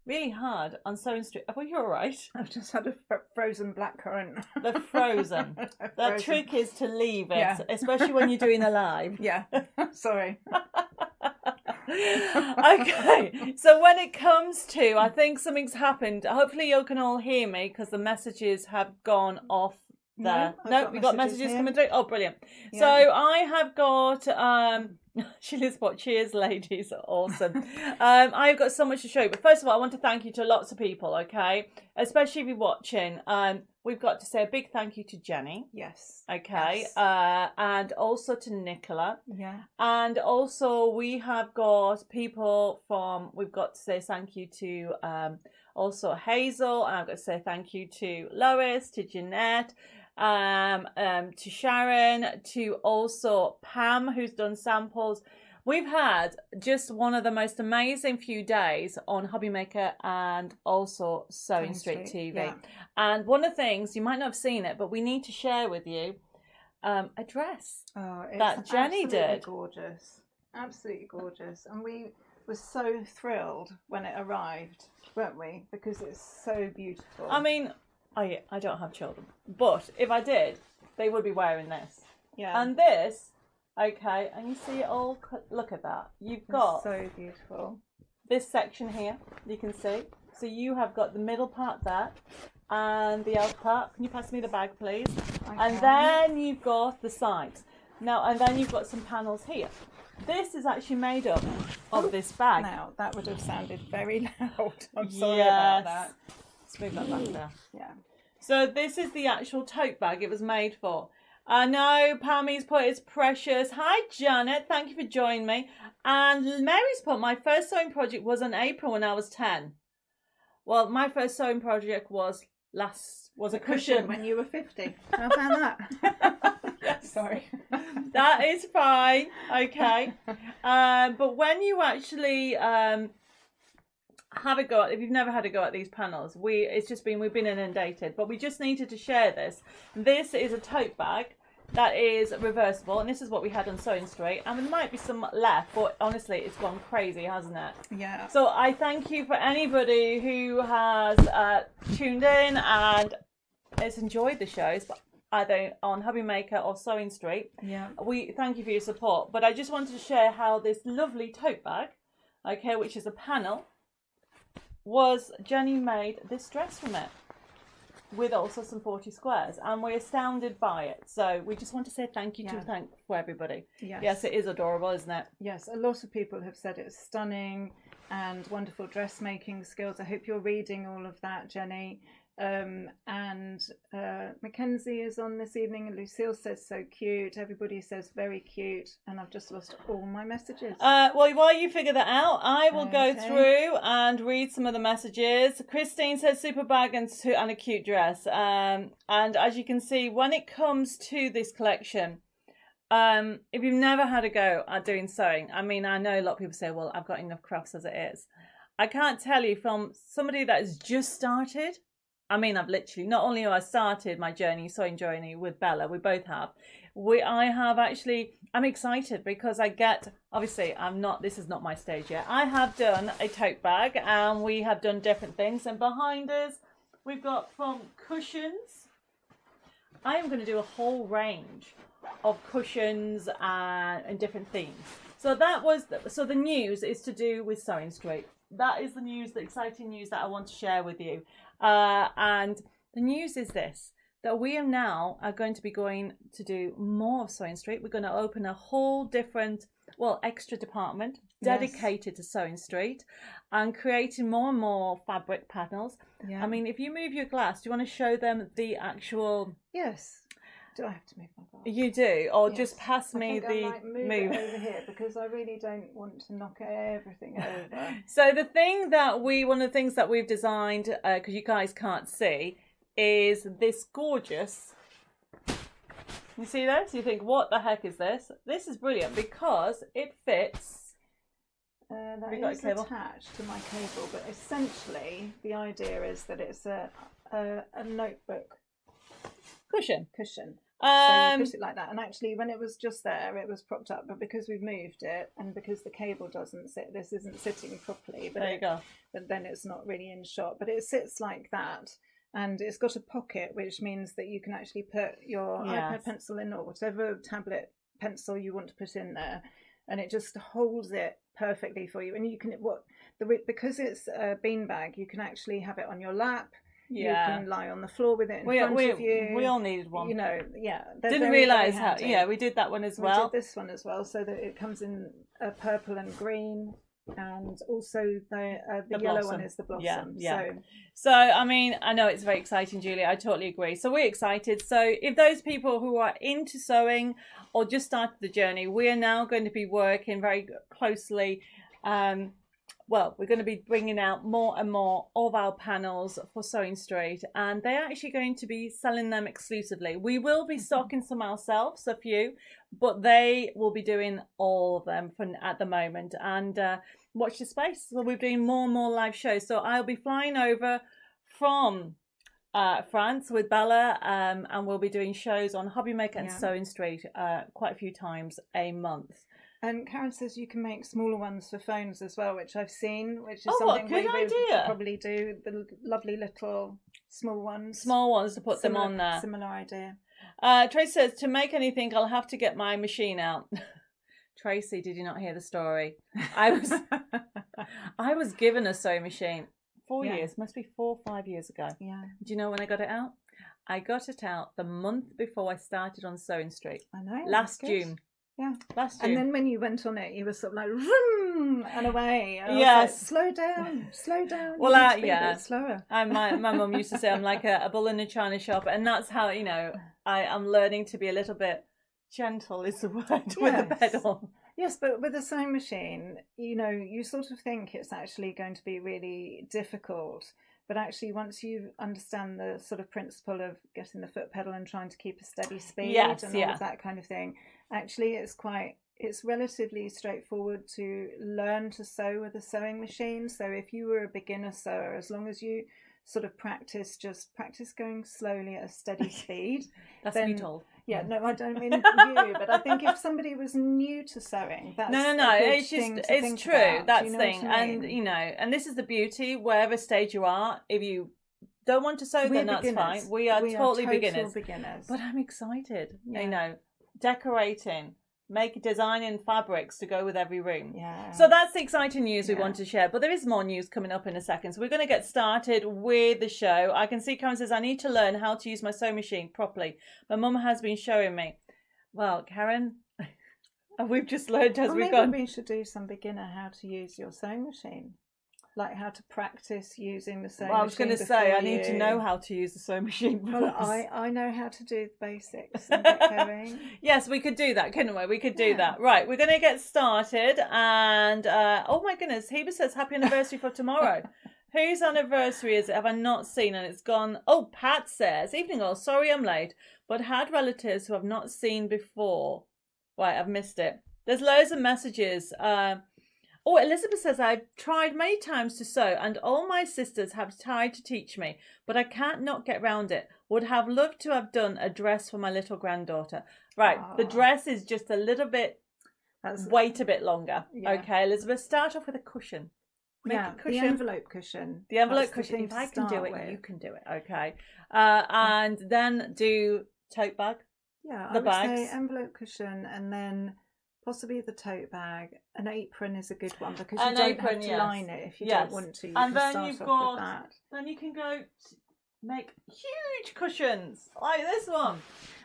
[SPEAKER 1] really hard on Sewing Street. Are you all right?
[SPEAKER 2] I've just had a frozen blackcurrant.
[SPEAKER 1] The frozen. The trick is to leave it, especially when you're doing a live.
[SPEAKER 2] Yeah. Sorry.
[SPEAKER 1] Okay, so when it comes to, I think something's happened. Hopefully you can all hear me because the messages have gone off there. No, we've got messages coming through. Oh, brilliant. Yeah. So I have got She lives what? Cheers, ladies. Awesome. I've got so much to show you. But first of all, I want to thank you to lots of people, okay? Especially if you're watching. We've got to say a big thank you to Jenny.
[SPEAKER 2] Yes.
[SPEAKER 1] Okay.
[SPEAKER 2] Yes.
[SPEAKER 1] And also to Nicola.
[SPEAKER 2] Yeah.
[SPEAKER 1] And also we have got people from, we've got to say thank you to also Hazel. And I've got to say thank you to Lois, to Jeanette, to Sharon, to also Pam, who's done samples. We've had just one of the most amazing few days on Hobby Maker and also Sewing Street TV.
[SPEAKER 2] Yeah.
[SPEAKER 1] And one of the things, you might not have seen it, but we need to share with you a dress that Jenny did.
[SPEAKER 2] Gorgeous. Absolutely gorgeous. And we were so thrilled when it arrived, weren't we? Because it's so beautiful.
[SPEAKER 1] I mean, I don't have children, but if I did, they would be wearing this.
[SPEAKER 2] Yeah.
[SPEAKER 1] And this, okay, and you see it all, look at that. You've got
[SPEAKER 2] so beautiful.
[SPEAKER 1] This section here, you can see. So you have got the middle part there and the outer part. Can you pass me the bag, please? And then you've got the sides. Now, and then you've got some panels here. This is actually made up of this bag.
[SPEAKER 2] Now, that would have sounded very loud. I'm sorry about that.
[SPEAKER 1] Let's move that back there.
[SPEAKER 2] Yeah.
[SPEAKER 1] So this is the actual tote bag it was made for. I know Pammy's put it's precious. Hi Janet, thank you for joining me. And Mary's put my first sewing project was in April when I was 10. Well, my first sewing project was a cushion
[SPEAKER 2] when you were 50. How about that?
[SPEAKER 1] Yes.
[SPEAKER 2] Sorry.
[SPEAKER 1] That is fine. Okay. But when you actually have a go at, if you've never had a go at these panels, we've been inundated, but we just needed to share this. This is a tote bag that is reversible, and this is what we had on Sewing Street, and there might be some left, but honestly it's gone crazy, hasn't it?
[SPEAKER 2] Yeah.
[SPEAKER 1] So I thank you for anybody who has tuned in and has enjoyed the shows, but either on Hobby Maker or Sewing Street.
[SPEAKER 2] Yeah.
[SPEAKER 1] We thank you for your support, but I just wanted to share how this lovely tote bag, okay, which is a panel, was Jenny made this dress from it with also some 40 squares, and we're astounded by it. So we just want to say thank you for everybody. Yes, it is adorable, isn't it?
[SPEAKER 2] Yes, a lot of people have said it's stunning and wonderful dressmaking skills. I hope you're reading all of that, Jenny. And Mackenzie is on this evening, and Lucille says so cute. Everybody says very cute, and I've just lost all my messages.
[SPEAKER 1] Well, while you figure that out, I will go through and read some of the messages. Christine says super bag and a cute dress. And as you can see, when it comes to this collection, if you've never had a go at doing sewing, I mean, I know a lot of people say, well, I've got enough crafts as it is. I can't tell you, from somebody that has just started, I mean, I've literally, not only have I started my sewing journey with Bella, we both have. I'm excited because obviously this is not my stage yet. I have done a tote bag and we have done different things. And behind us, we've got from cushions. I am going to do a whole range of cushions and different themes. So the news is to do with Sewing Street. That is the news, the exciting news that I want to share with you. And the news is this, that we are going to be going to do more of Sewing Street. We're going to open a whole different, extra department dedicated to Sewing Street and creating more and more fabric panels. Yeah. I mean, if you move your glass, do you want to show them the actual...
[SPEAKER 2] Yes. Do I have to move my glass?
[SPEAKER 1] You do, or just pass me
[SPEAKER 2] I might move it over here because I really don't want to knock everything over.
[SPEAKER 1] So one of the things that we've designed, because you guys can't see, is this gorgeous. You see this? You think, what the heck is this? This is brilliant because it fits.
[SPEAKER 2] That is attached to my cable, but essentially the idea is that it's a notebook
[SPEAKER 1] cushion.
[SPEAKER 2] So you put it like that, and actually when it was just there it was propped up, but because we've moved it and because the cable doesn't sit, this isn't sitting properly, but
[SPEAKER 1] there you go.
[SPEAKER 2] But then it's not really in shot, but it sits like that, and it's got a pocket, which means that you can actually put your iPad pencil in or whatever tablet pencil you want to put in there, and it just holds it perfectly for you. And you can because it's a beanbag, you can actually have it on your lap. You can lie on the floor with it in front of you.
[SPEAKER 1] We all needed one.
[SPEAKER 2] You know, yeah.
[SPEAKER 1] Didn't realise how. Yeah, we did that one as well.
[SPEAKER 2] We did this one as well, so that it comes in purple and green, and also the yellow one is the blossom.
[SPEAKER 1] Yeah. So I mean, I know it's very exciting, Julie. I totally agree. So we're excited. So if those people who are into sewing or just started the journey, we are now going to be working very closely. Well, we're going to be bringing out more and more of our panels for Sewing Street, and they're actually going to be selling them exclusively. We will be stocking some ourselves, a few, but they will be doing all of them at the moment. And watch the space. So we're doing more and more live shows. So I'll be flying over from France with Bella, and we'll be doing shows on Hobby Maker and Sewing Street quite a few times a month.
[SPEAKER 2] And Karen says you can make smaller ones for phones as well, which I've seen, which is something we would probably do. The lovely little small ones.
[SPEAKER 1] Small ones to put them on there.
[SPEAKER 2] Similar idea.
[SPEAKER 1] Tracy says, to make anything, I'll have to get my machine out. Tracy, did you not hear the story? I was given a sewing machine 4 years, must be 4 or 5 years ago.
[SPEAKER 2] Yeah.
[SPEAKER 1] Do you know when I got it out? I got it out the month before I started on Sewing Street.
[SPEAKER 2] I know.
[SPEAKER 1] Last June.
[SPEAKER 2] Yeah.
[SPEAKER 1] Last June.
[SPEAKER 2] And then when you went on it, you were sort of like, vroom, and away. And
[SPEAKER 1] yes.
[SPEAKER 2] Like, slow down.
[SPEAKER 1] Well,
[SPEAKER 2] a bit slower.
[SPEAKER 1] My mum used to say I'm like a bull in a china shop, and that's how, you know, I'm learning to be a little bit gentle is the word with the pedal.
[SPEAKER 2] Yes, but with a sewing machine, you know, you sort of think it's actually going to be really difficult. But actually, once you understand the sort of principle of getting the foot pedal and trying to keep a steady speed and all of that kind of thing, actually it's relatively straightforward to learn to sew with a sewing machine. So if you were a beginner sewer, as long as you sort of practice going slowly at a steady speed.
[SPEAKER 1] That's me told.
[SPEAKER 2] Yeah, no, I don't mean you, but I think if somebody was new to sewing, that's
[SPEAKER 1] it's true.
[SPEAKER 2] About.
[SPEAKER 1] That's
[SPEAKER 2] the
[SPEAKER 1] thing, and you know, and this is the beauty. Wherever stage you are, if you don't want to sew, then that's fine. We are totally beginners. But I'm excited. Yeah. You know, decorating, designing fabrics to go with every room.
[SPEAKER 2] Yeah.
[SPEAKER 1] So that's the exciting news we want to share. But there is more news coming up in a second. So we're going to get started with the show. I can see Karen says, I need to learn how to use my sewing machine properly. My mum has been showing me. Well, Karen, we've just learned as we've gone.
[SPEAKER 2] Maybe we should do some beginner how to use your sewing machine. Like how to practice using the sewing machine.
[SPEAKER 1] I was going to say, I need to know how to use the sewing machine.
[SPEAKER 2] Well, I know how to do the basics and get going.
[SPEAKER 1] Yes, we could do that, couldn't we? We could do that. Right, we're going to get started. And, oh my goodness, Heba says happy anniversary for tomorrow. Whose anniversary is it? Have I not seen? And it's gone. Oh, Pat says, evening all, sorry I'm late, but had relatives who I've not seen before. Right, I've missed it. There's loads of messages. Oh, Elizabeth says, I've tried many times to sew and all my sisters have tried to teach me, but I can't not get round it. Would have loved to have done a dress for my little granddaughter. Right, the dress is just a little bit, wait a bit longer. Yeah. Okay, Elizabeth, start off with a cushion.
[SPEAKER 2] Make a cushion. The envelope cushion.
[SPEAKER 1] The envelope cushion. If I can do it, you can do it. Okay. And then do tote bag.
[SPEAKER 2] Yeah, I would say envelope cushion and then possibly the tote bag. An apron is a good one because you don't have to line it if you don't want to. You
[SPEAKER 1] and
[SPEAKER 2] can
[SPEAKER 1] then
[SPEAKER 2] start
[SPEAKER 1] you've
[SPEAKER 2] off
[SPEAKER 1] got,
[SPEAKER 2] with that.
[SPEAKER 1] Then you can go make huge cushions like this one.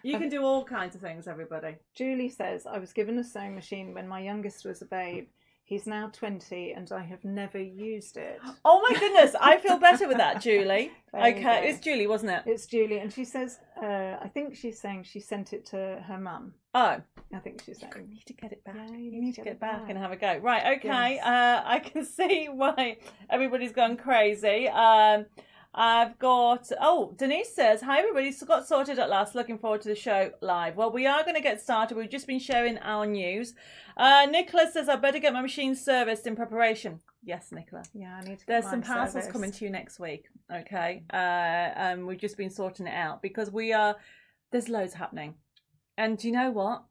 [SPEAKER 1] You can do all kinds of things, everybody.
[SPEAKER 2] Julie says, I was given a sewing machine when my youngest was a babe. He's now 20 and I have never used it.
[SPEAKER 1] Oh my goodness, I feel better with that, Julie. Okay, it's Julie, wasn't it?
[SPEAKER 2] It's Julie, and she says, I think she's saying she sent it to her mum.
[SPEAKER 1] Oh.
[SPEAKER 2] I think she's saying.
[SPEAKER 1] You need to get it back. Yeah, you need to get it back and have a go. Right, okay. Yes. I can see why everybody's gone crazy. I've got, Denise says, hi everybody, got sorted at last, looking forward to the show live. Well, we are going to get started. We've just been sharing our news. Nicola says, I better get my machine serviced in preparation. Yes, Nicola.
[SPEAKER 2] Yeah, I need to get
[SPEAKER 1] There's some parcels coming to you next week, okay? We've just been sorting it out because there's loads happening. And do you know what?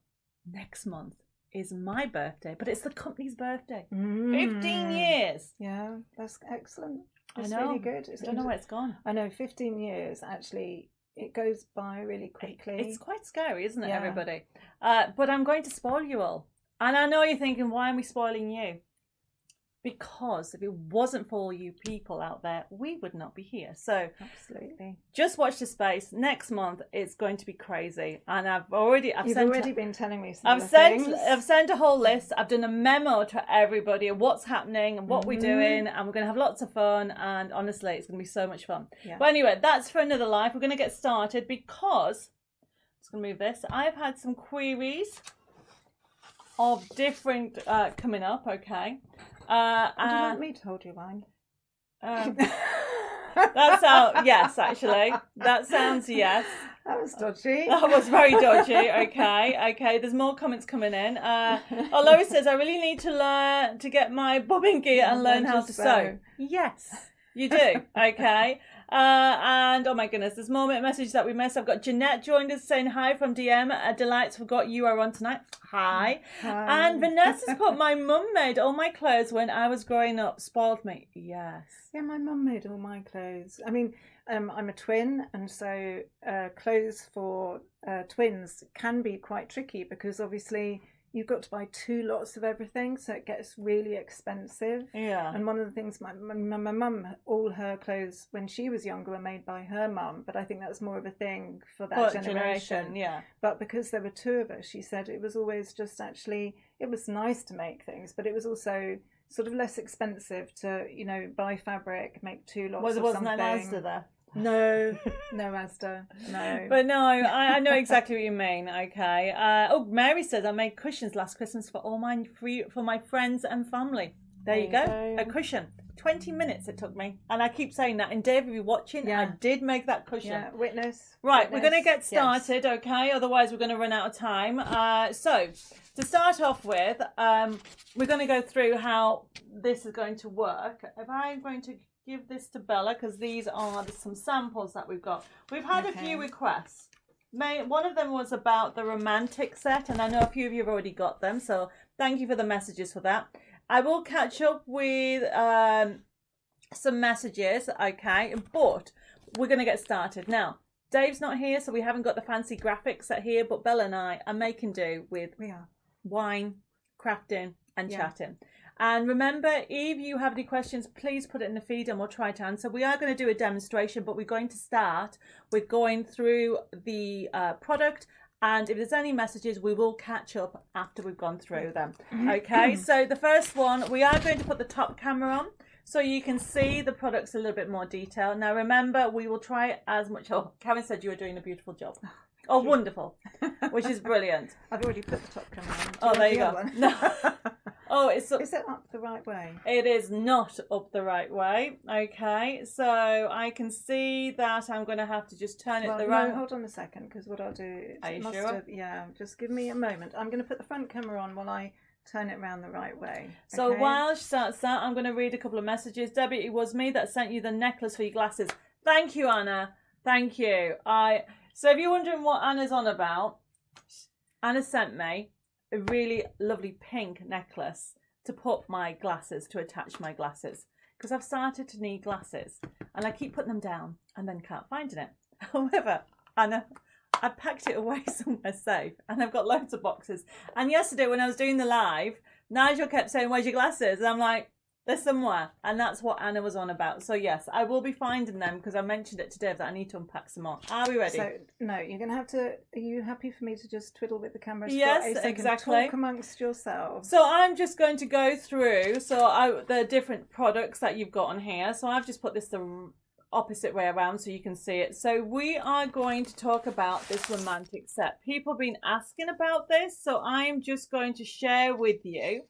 [SPEAKER 1] Next month is my birthday, but it's the company's birthday. 15 years.
[SPEAKER 2] Yeah, that's excellent. It's
[SPEAKER 1] I know.
[SPEAKER 2] Really good.
[SPEAKER 1] I don't know where it's gone.
[SPEAKER 2] I know, 15 years, actually, it goes by really quickly.
[SPEAKER 1] It's quite scary, isn't it, everybody? But I'm going to spoil you all. And I know you're thinking, why am we spoiling you? because if it wasn't for all you people out there, we would not be here. So
[SPEAKER 2] absolutely,
[SPEAKER 1] just watch the space. Next month it's going to be crazy, and I've
[SPEAKER 2] You've already been telling me some
[SPEAKER 1] I've sent a whole list. I've done a memo to everybody of what's happening and what we're doing, and we're going to have lots of fun, and honestly it's going to be so much fun. But anyway, that's for another life. We're going to get started because I'm just going to move this. I've had some queries of different coming up. Okay.
[SPEAKER 2] Do you want me to hold your line?
[SPEAKER 1] That sounds yes, actually. That sounds yes.
[SPEAKER 2] That was dodgy.
[SPEAKER 1] That was very dodgy. Okay. There's more comments coming in. Lois says, I really need to learn to get my bobbin gear and learn how to sew. Yes, you do. Okay. And oh my goodness, there's more messages that we missed. I've got Jeanette joined us saying hi from DM. Delights, forgot you are on tonight. Hi. And Vanessa's put, my mum made all my clothes when I was growing up. Spoiled me. Yes.
[SPEAKER 2] Yeah, my mum made all my clothes. I mean, I'm a twin, and so clothes for twins can be quite tricky because obviously you've got to buy 2 lots of everything, so it gets really expensive.
[SPEAKER 1] Yeah.
[SPEAKER 2] And one of the things, my mum, all her clothes when she was younger were made by her mum, but I think that's more of a thing for that generation.
[SPEAKER 1] Yeah.
[SPEAKER 2] But because there were 2 of us, she said it was always just actually, it was nice to make things, but it was also sort of less expensive to, buy fabric, make 2 lots of something.
[SPEAKER 1] Wasn't an Asda there?
[SPEAKER 2] No Asda, no.
[SPEAKER 1] But no, I know exactly what you mean. Okay. Mary says I made cushions last Christmas for all for my friends and family. There you go. A cushion. 20 minutes it took me, and I keep saying that. And Dave, if you're watching, I did make that cushion.
[SPEAKER 2] Yeah, witness.
[SPEAKER 1] Right, we're going to get started. Yes. Okay. Otherwise, we're going to run out of time. So to start off with, we're going to go through how this is going to work. If I'm going to give this to Bella, because these are some samples that we've got. We've had a few requests. One of them was about the romantic set, and I know a few of you have already got them, so thank you for the messages for that. I will catch up with some messages, okay, but we're going to get started. Now, Dave's not here, so we haven't got the fancy graphics set here, but Bella and I are making do with wine, crafting and chatting. And remember, if you have any questions, please put it in the feed and we'll try to answer. We are going to do a demonstration, but we're going to start with going through the product. And if there's any messages, we will catch up after we've gone through them. Okay, so the first one, we are going to put the top camera on so you can see the products a little bit more detail. Now, remember, we will try as much. Oh, Karen said you were doing a beautiful job. Oh, wonderful, which is brilliant.
[SPEAKER 2] I've already put the top camera on.
[SPEAKER 1] Oh, there you go. No. Oh, is
[SPEAKER 2] it up the right way?
[SPEAKER 1] It is not up the right way. Okay, so I can see that I'm going to have to just turn it the right.
[SPEAKER 2] No, hold on a second, because what I'll do is
[SPEAKER 1] Are you sure?
[SPEAKER 2] Just give me a moment. I'm going to put the front camera on while I turn it around the right way. Okay?
[SPEAKER 1] So while she starts that, I'm going to read a couple of messages. Debbie, it was me that sent you the necklace for your glasses. Thank you, Anna. Thank you. So if you're wondering what Anna's on about, Anna sent me a really lovely pink necklace to put my glasses, to attach my glasses, because I've started to need glasses and I keep putting them down and then can't find it. However, Anna, I packed it away somewhere safe and I've got loads of boxes. And yesterday when I was doing the live, Nigel kept saying, where's your glasses? And I'm like, they're somewhere. And that's what Anna was on about. So yes, I will be finding them because I mentioned it to Dave that I need to unpack some more. Are we ready?
[SPEAKER 2] So no, you're going to have to, are you happy for me to just twiddle with the camera?
[SPEAKER 1] Yes, exactly.
[SPEAKER 2] Talk amongst yourselves.
[SPEAKER 1] So I'm just going to go through the different products that you've got on here. So I've just put this the opposite way around so you can see it. So we are going to talk about this romantic set. People have been asking about this, so I'm just going to share with you.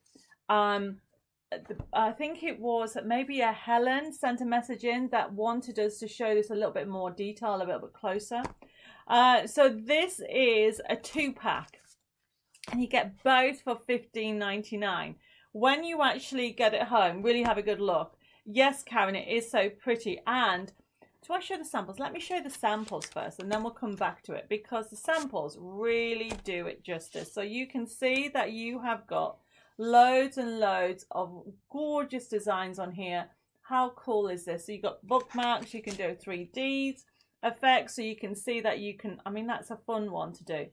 [SPEAKER 1] I think it was maybe a Helen sent a message in that wanted us to show this a little bit more detail, a little bit closer. So this is a 2-pack and you get both for $15.99. When you actually get it home, really have a good look. Yes, Karen, it is so pretty. And do I show the samples? Let me show the samples first and then we'll come back to it because the samples really do it justice. So you can see that you have got loads and loads of gorgeous designs on here. How cool is this? So you've got bookmarks, you can do 3D effects, so you can see that you can, I mean, that's a fun one to do.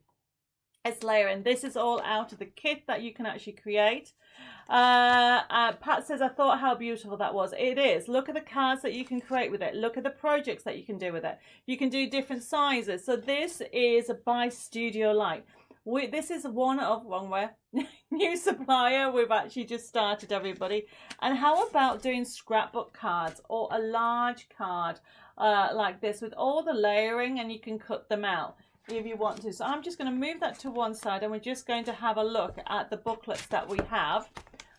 [SPEAKER 1] It's layering. This is all out of the kit that you can actually create. Pat says, I thought how beautiful that was. It is. Look at the cards that you can create with it. Look at the projects that you can do with it. You can do different sizes. So this is by Studio Light. This is one of, wrong way, new supplier. We've actually just started, everybody. And how about doing scrapbook cards or a large card like this with all the layering, and you can cut them out if you want to. So I'm just going to move that to one side, and we're just going to have a look at the booklets that we have.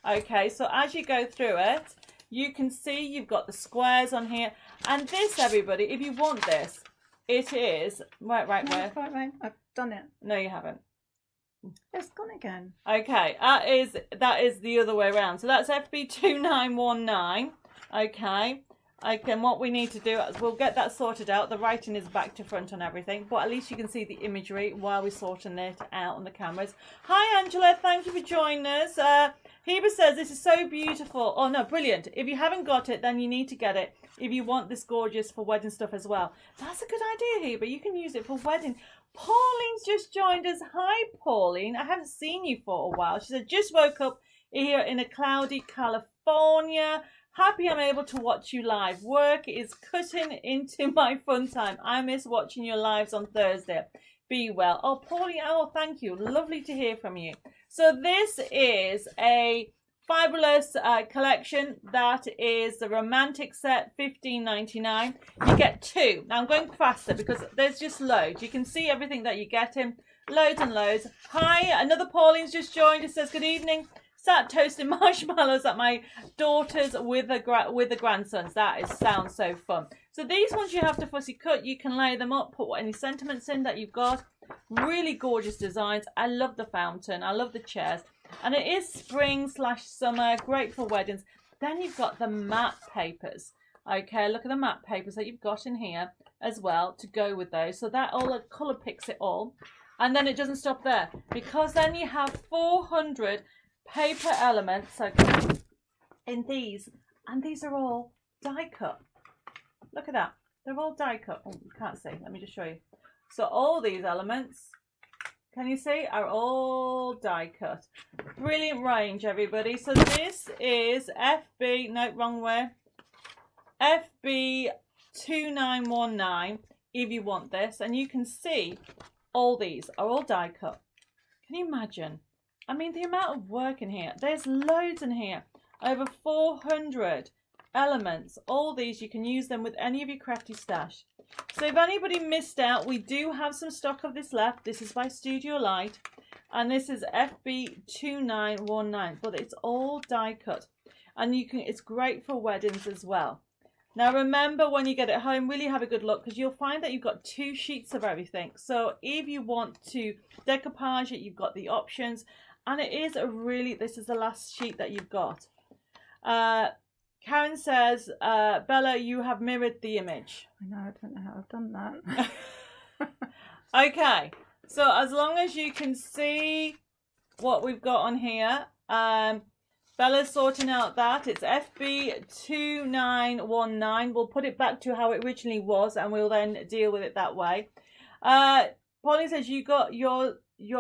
[SPEAKER 1] Okay, so as you go through it, you can see you've got the squares on here. And this, everybody, if you want this, it is, right,
[SPEAKER 2] Right. I've done it.
[SPEAKER 1] No, you haven't.
[SPEAKER 2] It's gone again.
[SPEAKER 1] Okay, that is the other way around. So that's FB2919. Okay. And what we need to do is we'll get that sorted out. The writing is back to front on everything, but at least you can see the imagery while we're sorting it out on the cameras. Hi, Angela. Thank you for joining us. Heba says this is so beautiful. Oh, no, brilliant. If you haven't got it, then you need to get it if you want this gorgeous for wedding stuff as well. That's a good idea, Heba. You can use it for wedding. Pauline's just joined us. Hi, Pauline. I haven't seen you for a while. She said, just woke up here in a cloudy California. Happy I'm able to watch you live. Work is cutting into my fun time. I miss watching your lives on Thursday. Be well. Oh, Pauline, oh, thank you. Lovely to hear from you. So this is a fabulous collection. That is the romantic set, $15.99. You get two. Now I'm going faster because there's just loads. You can see everything that you're getting. Loads and loads. Hi, another Pauline's just joined. It says, good evening. Sat toasting marshmallows at my daughter's with the grandsons. That sounds so fun. So these ones you have to fussy cut. You can lay them up, put any sentiments in that you've got. Really gorgeous designs. I love the fountain. I love the chairs. And it is spring/summer, great for weddings. Then you've got the matte papers. Okay, look at the matte papers that you've got in here as well to go with those. So that all colour picks it all. And then it doesn't stop there, because then you have 400 paper elements, okay, in these. And these are all die cut. Look at that. They're all die cut. Oh, you can't see. Let me just show you. So all these elements, can you see, are all die cut. Brilliant range, everybody. So this is FB, no, wrong way. FB2919 if you want this. And you can see all these are all die cut. Can you imagine? I mean, the amount of work in here. There's loads in here. Over 400 elements. All these, you can use them with any of your crafty stash. So if anybody missed out, we do have some stock of this left. This is by Studio Light. And this is FB2919. But it's all die cut. And you can. It's great for weddings as well. Now remember, when you get it home, really have a good look, because you'll find that you've got 2 sheets of everything. So if you want to decoupage it, you've got the options. And it is a really, this is the last sheet that you've got. Karen says, Bella, you have mirrored the image.
[SPEAKER 2] I know, I don't know how I've done that.
[SPEAKER 1] Okay, so as long as you can see what we've got on here, Bella's sorting out that. It's FB2919. We'll put it back to how it originally was, and we'll then deal with it that way. Pauline says, you got your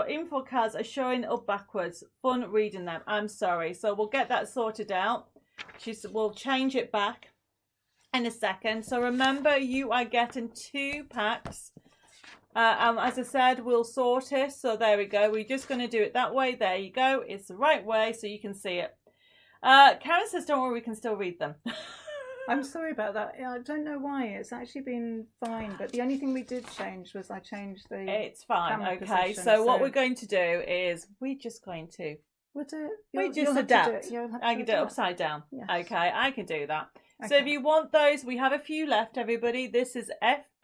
[SPEAKER 1] info cards are showing up backwards. Fun reading them. I'm sorry. So we'll get that sorted out. We'll change it back in a second. So remember, you are getting 2 packs. As I said, we'll sort it. So there we go. We're just going to do it that way. There you go. It's the right way so you can see it. Karen says, don't worry, we can still read them.
[SPEAKER 2] I'm sorry about that. I don't know why. It's actually been fine. But the only thing we did change was I changed the...
[SPEAKER 1] It's fine. Okay.
[SPEAKER 2] Position,
[SPEAKER 1] so what we're going to do is we're just going to...
[SPEAKER 2] We'll do it.
[SPEAKER 1] We just adapt. I can do it
[SPEAKER 2] adapt.
[SPEAKER 1] upside down.
[SPEAKER 2] Yes.
[SPEAKER 1] Okay, I can do that.
[SPEAKER 2] Okay.
[SPEAKER 1] So if you want those, we have a few left, everybody. This is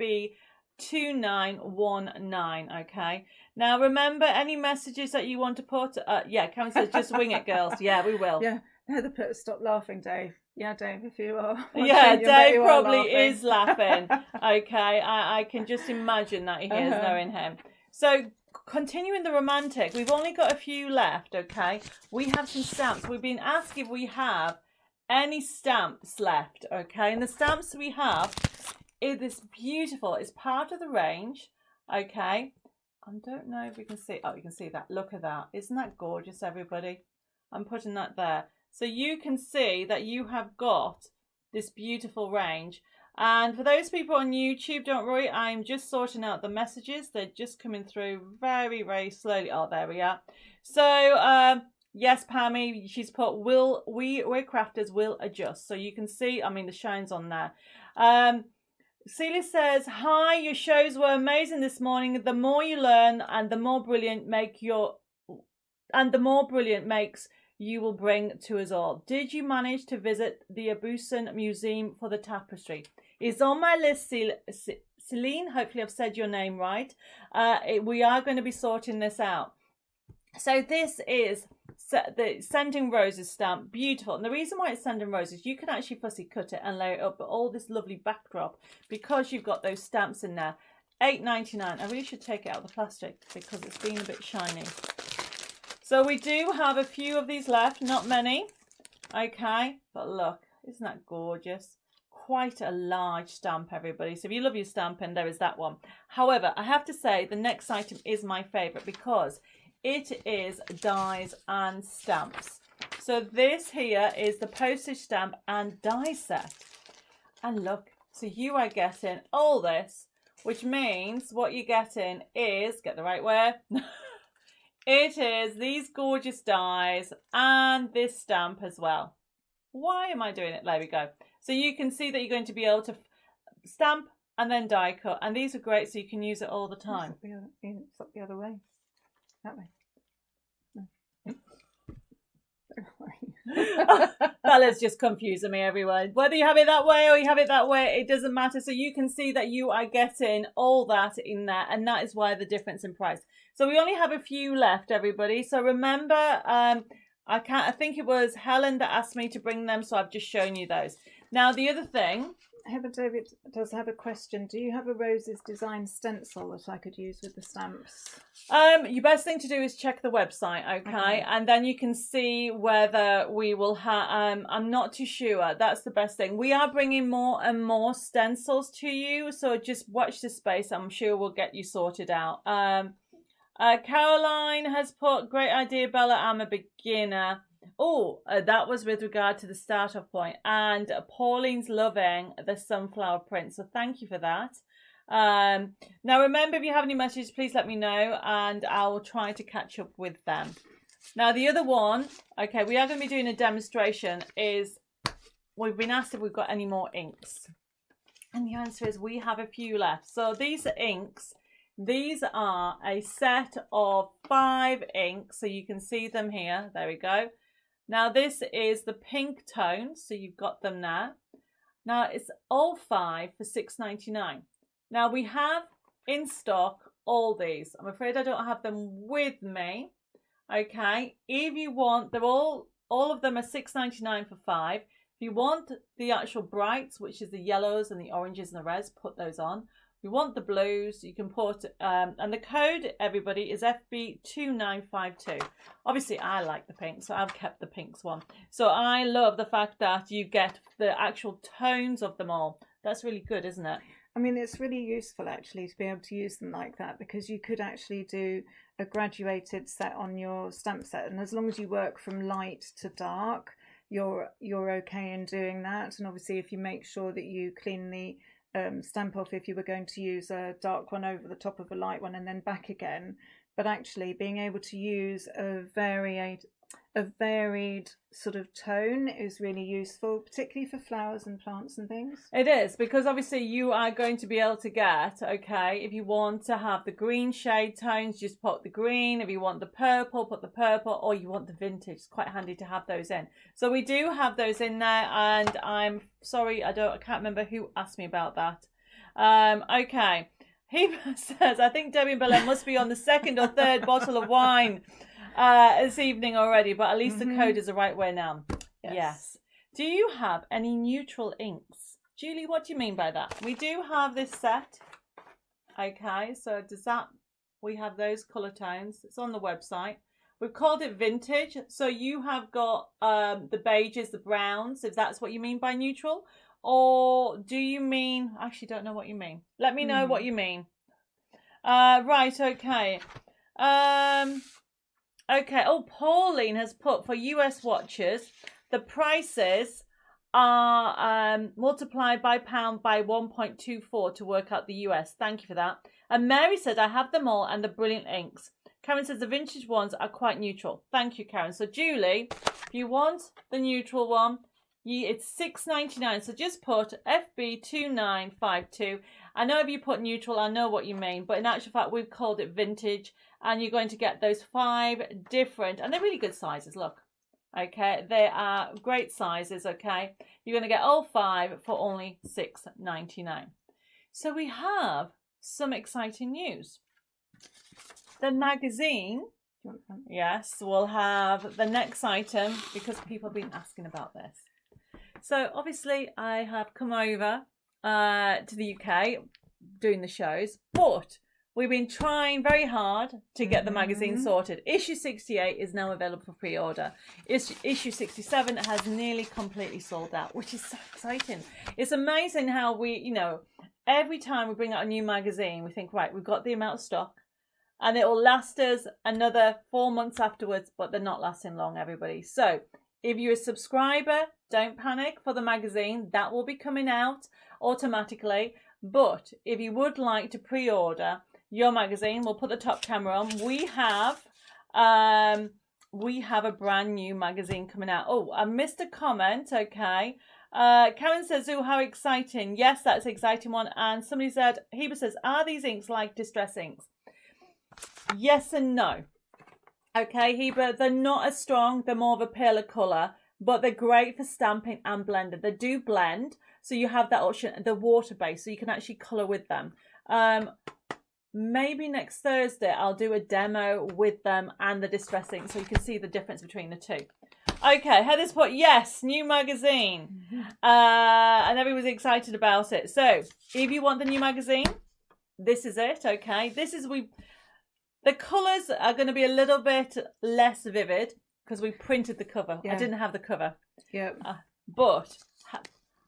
[SPEAKER 1] FB2919. Okay. Now remember, any messages that you want to put. Yeah, Karen says, just wing it, girls. Yeah, we will.
[SPEAKER 2] Yeah. No, the put stop laughing, Dave. Yeah, Dave, if you are.
[SPEAKER 1] Yeah, Dave probably is laughing. Okay, I can just imagine that he is, knowing him. So continuing the romantic, we've only got a few left. Okay, we have some stamps. We've been asked if we have any stamps left. Okay, and the stamps we have is this beautiful. It's part of the range. Okay, I don't know if we can see. Oh, you can see that. Look at that. Isn't that gorgeous, everybody? I'm putting that there. So you can see that you have got this beautiful range. And for those people on YouTube, don't worry, I'm just sorting out the messages. They're just coming through very, very slowly. Oh, there we are. So, yes, Pammy, she's put, we're crafters will adjust. So you can see, I mean, the shine's on there. Celia says, hi, your shows were amazing this morning. The more you learn and the more brilliant makes you will bring to us all. Did you manage to visit the Abusan Museum for the tapestry? It's on my list, Celine. Hopefully I've said your name right. We are going to be sorting this out. So this is the Sending Roses stamp. Beautiful. And the reason why it's Sending Roses, you can actually fussy cut it and lay it up, but all this lovely backdrop, because you've got those stamps in there. $8.99. I really should take it out of the plastic because it's been a bit shiny. So we do have a few of these left, not many. Okay, but look, isn't that gorgeous? Quite a large stamp, everybody. So if you love your stamping, there is that one. However, I have to say the next item is my favourite because it is dies and stamps. So this here is the postage stamp and die set. And look, so you are getting all this, which means what you're getting is, get the right way, it is these gorgeous dies and this stamp as well. Why am I doing it? There we go. So you can see that you're going to be able to stamp and then die cut. And these are great so you can use it all the time.
[SPEAKER 2] It's up the other way. That way. No.
[SPEAKER 1] Bella's just confusing me, everyone. Whether you have it that way or you have it that way, it doesn't matter. So you can see that you are getting all that in there, and that is why the difference in price. So we only have a few left, everybody. So remember, I think it was Helen that asked me to bring them, so I've just shown you those. Now the other thing,
[SPEAKER 2] Heather David does have a question. Do you have a Roses design stencil that I could use with the stamps?
[SPEAKER 1] Your best thing to do is check the website, okay? And then you can see whether we will have, I'm not too sure. That's the best thing. We are bringing more and more stencils to you, so just watch this space. I'm sure we'll get you sorted out. Caroline has put, great idea, Bella, I'm a beginner. Oh, that was with regard to the start-off point. And Pauline's loving the sunflower print, so thank you for that. Now remember, if you have any messages, please let me know and I'll try to catch up with them. Now the other one, okay, we are going to be doing a demonstration, is we've been asked if we've got any more inks. And the answer is we have a few left. So these are inks. These are a set of 5 inks, so you can see them here. There we go. Now this is the pink tone, so you've got them there. Now it's all 5 for $6.99. Now we have in stock all these. I'm afraid I don't have them with me. Okay, if you want, they're all of them are $6.99 for 5. If you want the actual brights, which is the yellows and the oranges and the reds, put those on. If you want the blues, you can put, and the code, everybody, is FB2952. Obviously, I like the pink, so I've kept the pinks one. So I love the fact that you get the actual tones of them all. That's really good, isn't it?
[SPEAKER 2] I mean, it's really useful actually to be able to use them like that, because you could actually do a graduated set on your stamp set, and as long as you work from light to dark, you're okay in doing that. And obviously, if you make sure that you clean the stamp off if you were going to use a dark one over the top of a light one and then back again, but actually being able to use a varied sort of tone is really useful, particularly for flowers and plants and things.
[SPEAKER 1] It is, because obviously you are going to be able to get, okay, if you want to have the green shade tones, just put the green. If you want the purple, put the purple, or you want the vintage. It's quite handy to have those in. So we do have those in there, and I'm sorry, I can't remember who asked me about that. Okay, he says, I think Debbie and Belen must be on the 2nd or 3rd bottle of wine this evening already, but at least the code is the right way now. Yes. Do you have any neutral inks? Julie, what do you mean by that? We do have this set. Okay, so does that, we have those colour tones. It's on the website. We've called it vintage. So you have got the beiges, the browns, if that's what you mean by neutral. Or do you mean, I actually don't know what you mean. Let me know what you mean. Right, okay. Okay. Oh, Pauline has put for US watchers, the prices are multiplied by pound by 1.24 to work out the US. Thank you for that. And Mary said, I have them all and the brilliant inks. Karen says the vintage ones are quite neutral. Thank you, Karen. So Julie, if you want the neutral one, it's $6.99. So just put FB2952. I know if you put neutral, I know what you mean, but in actual fact, we've called it vintage, and you're going to get those 5 different, and they're really good sizes. Look, okay, they are great sizes. Okay, you're going to get all 5 for only $6.99. So we have some exciting news. The magazine, yes, we'll have the next item because people have been asking about this. So obviously I have come over to the UK doing the shows, but we've been trying very hard to get the magazine sorted. Issue 68 is now available for pre-order. Issue 67 has nearly completely sold out, which is so exciting. It's amazing how we, you know, every time we bring out a new magazine, we think, right, we've got the amount of stock and it will last us another 4 months afterwards, but they're not lasting long, everybody. So if you're a subscriber, don't panic for the magazine. That will be coming out automatically. But if you would like to pre-order your magazine, we'll put the top camera on. We have a brand new magazine coming out. Oh, I missed a comment. Okay. Karen says, "Oh, how exciting!" Yes, that's an exciting one. And somebody said, Heber says, "Are these inks like distress inks?" Yes and no. Okay, Heber, they're not as strong. They're more of a paler colour, but they're great for stamping and blending. They do blend, so you have that option. They're water-based, so you can actually colour with them. Maybe next Thursday I'll do a demo with them and the distress ink, so you can see the difference between the two. Okay, Heather's put, yes, new magazine. And everyone's excited about it. So, if you want the new magazine, this is it, okay? The colours are going to be a little bit less vivid because we printed the cover. Yeah. I didn't have the cover.
[SPEAKER 2] Yeah.
[SPEAKER 1] But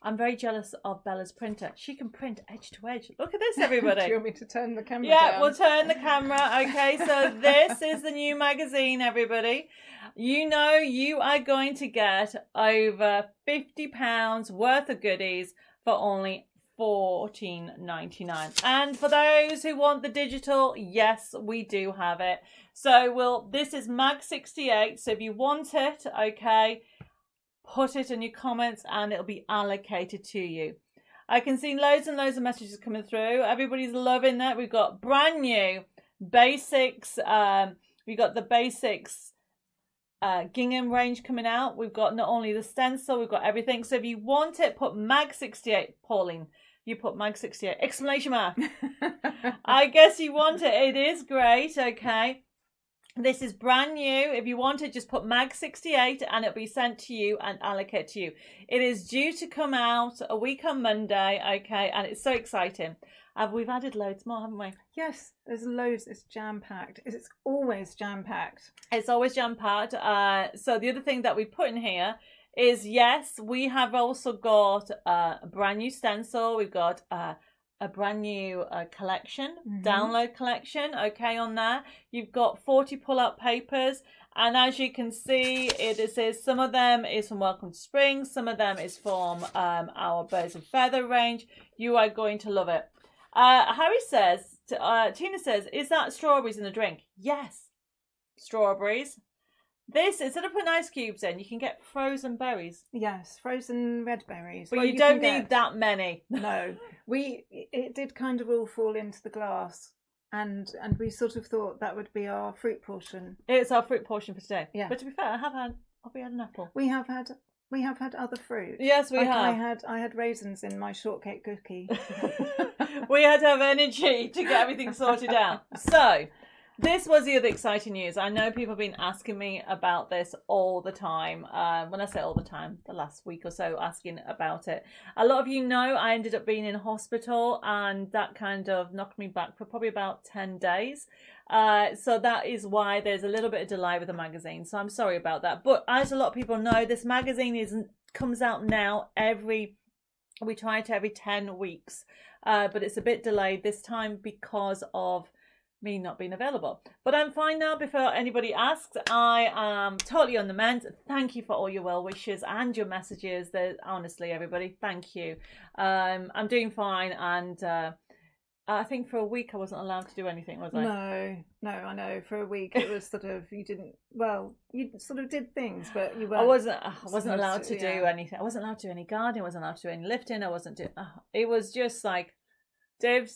[SPEAKER 1] I'm very jealous of Bella's printer. She can print edge to edge. Look at this, everybody.
[SPEAKER 2] Do you want me to turn the camera
[SPEAKER 1] down?
[SPEAKER 2] Yeah,
[SPEAKER 1] we'll turn the camera. Okay, so this is the new magazine, everybody. You know you are going to get over £50 worth of goodies for only $14.99. And for those who want the digital, yes, we do have it. So this is Mag 68. So if you want it, okay, put it in your comments and it'll be allocated to you. I can see loads and loads of messages coming through. Everybody's loving that. We've got brand new basics. We've got the basics gingham range coming out. We've got not only the stencil, we've got everything. So if you want it, put Mag 68. Pauline, you put Mag 68 exclamation mark. I guess you want it. It is great. Okay, this is brand new. If you want it, just put Mag 68 and it'll be sent to you and allocated to you. It is due to come out a week on Monday. Okay, and it's so exciting. We've added loads more, haven't we?
[SPEAKER 2] Yes, there's loads. It's jam-packed. It's always jam-packed.
[SPEAKER 1] It's always jam-packed. So the other thing that we put in here is, yes, we have also got a brand new stencil. We've got a brand new collection, download collection, okay, on there. You've got 40 pull-out papers. And as you can see, it says some of them is from Welcome to Spring. Some of them is from our Birds and Feather range. You are going to love it. Harry says, Tina says, is that strawberries in the drink? Yes, strawberries. This, instead of putting ice cubes in, you can get frozen berries.
[SPEAKER 2] Yes, frozen red berries.
[SPEAKER 1] But you don't need that many.
[SPEAKER 2] No, it did kind of all fall into the glass, and we sort of thought that would be our fruit portion.
[SPEAKER 1] It's our fruit portion for today.
[SPEAKER 2] Yeah.
[SPEAKER 1] But to be fair, have we had an apple?
[SPEAKER 2] We have had other fruit.
[SPEAKER 1] Yes, we have.
[SPEAKER 2] I had raisins in my shortcake cookie.
[SPEAKER 1] We had to have energy to get everything sorted out. So, this was the other exciting news. I know people have been asking me about this all the time. When I say all the time, the last week or so, asking about it. A lot of you know I ended up being in hospital, and that kind of knocked me back for probably about 10 days. So that is why there's a little bit of delay with the magazine. So I'm sorry about that. But as a lot of people know, this magazine comes out now we try it every 10 weeks. But it's a bit delayed this time because of me not being available. But I'm fine now. Before anybody asks, I am totally on the mend. Thank you for all your well wishes and your messages. Honestly, everybody, thank you. I'm doing fine, and I think for a week I wasn't allowed to do anything, was I?
[SPEAKER 2] No, I know. For a week it was sort of, you sort of did things, but you weren't.
[SPEAKER 1] I wasn't allowed to do anything. I wasn't allowed to do any gardening. I wasn't allowed to do any lifting. I wasn't doing. It was just like Dave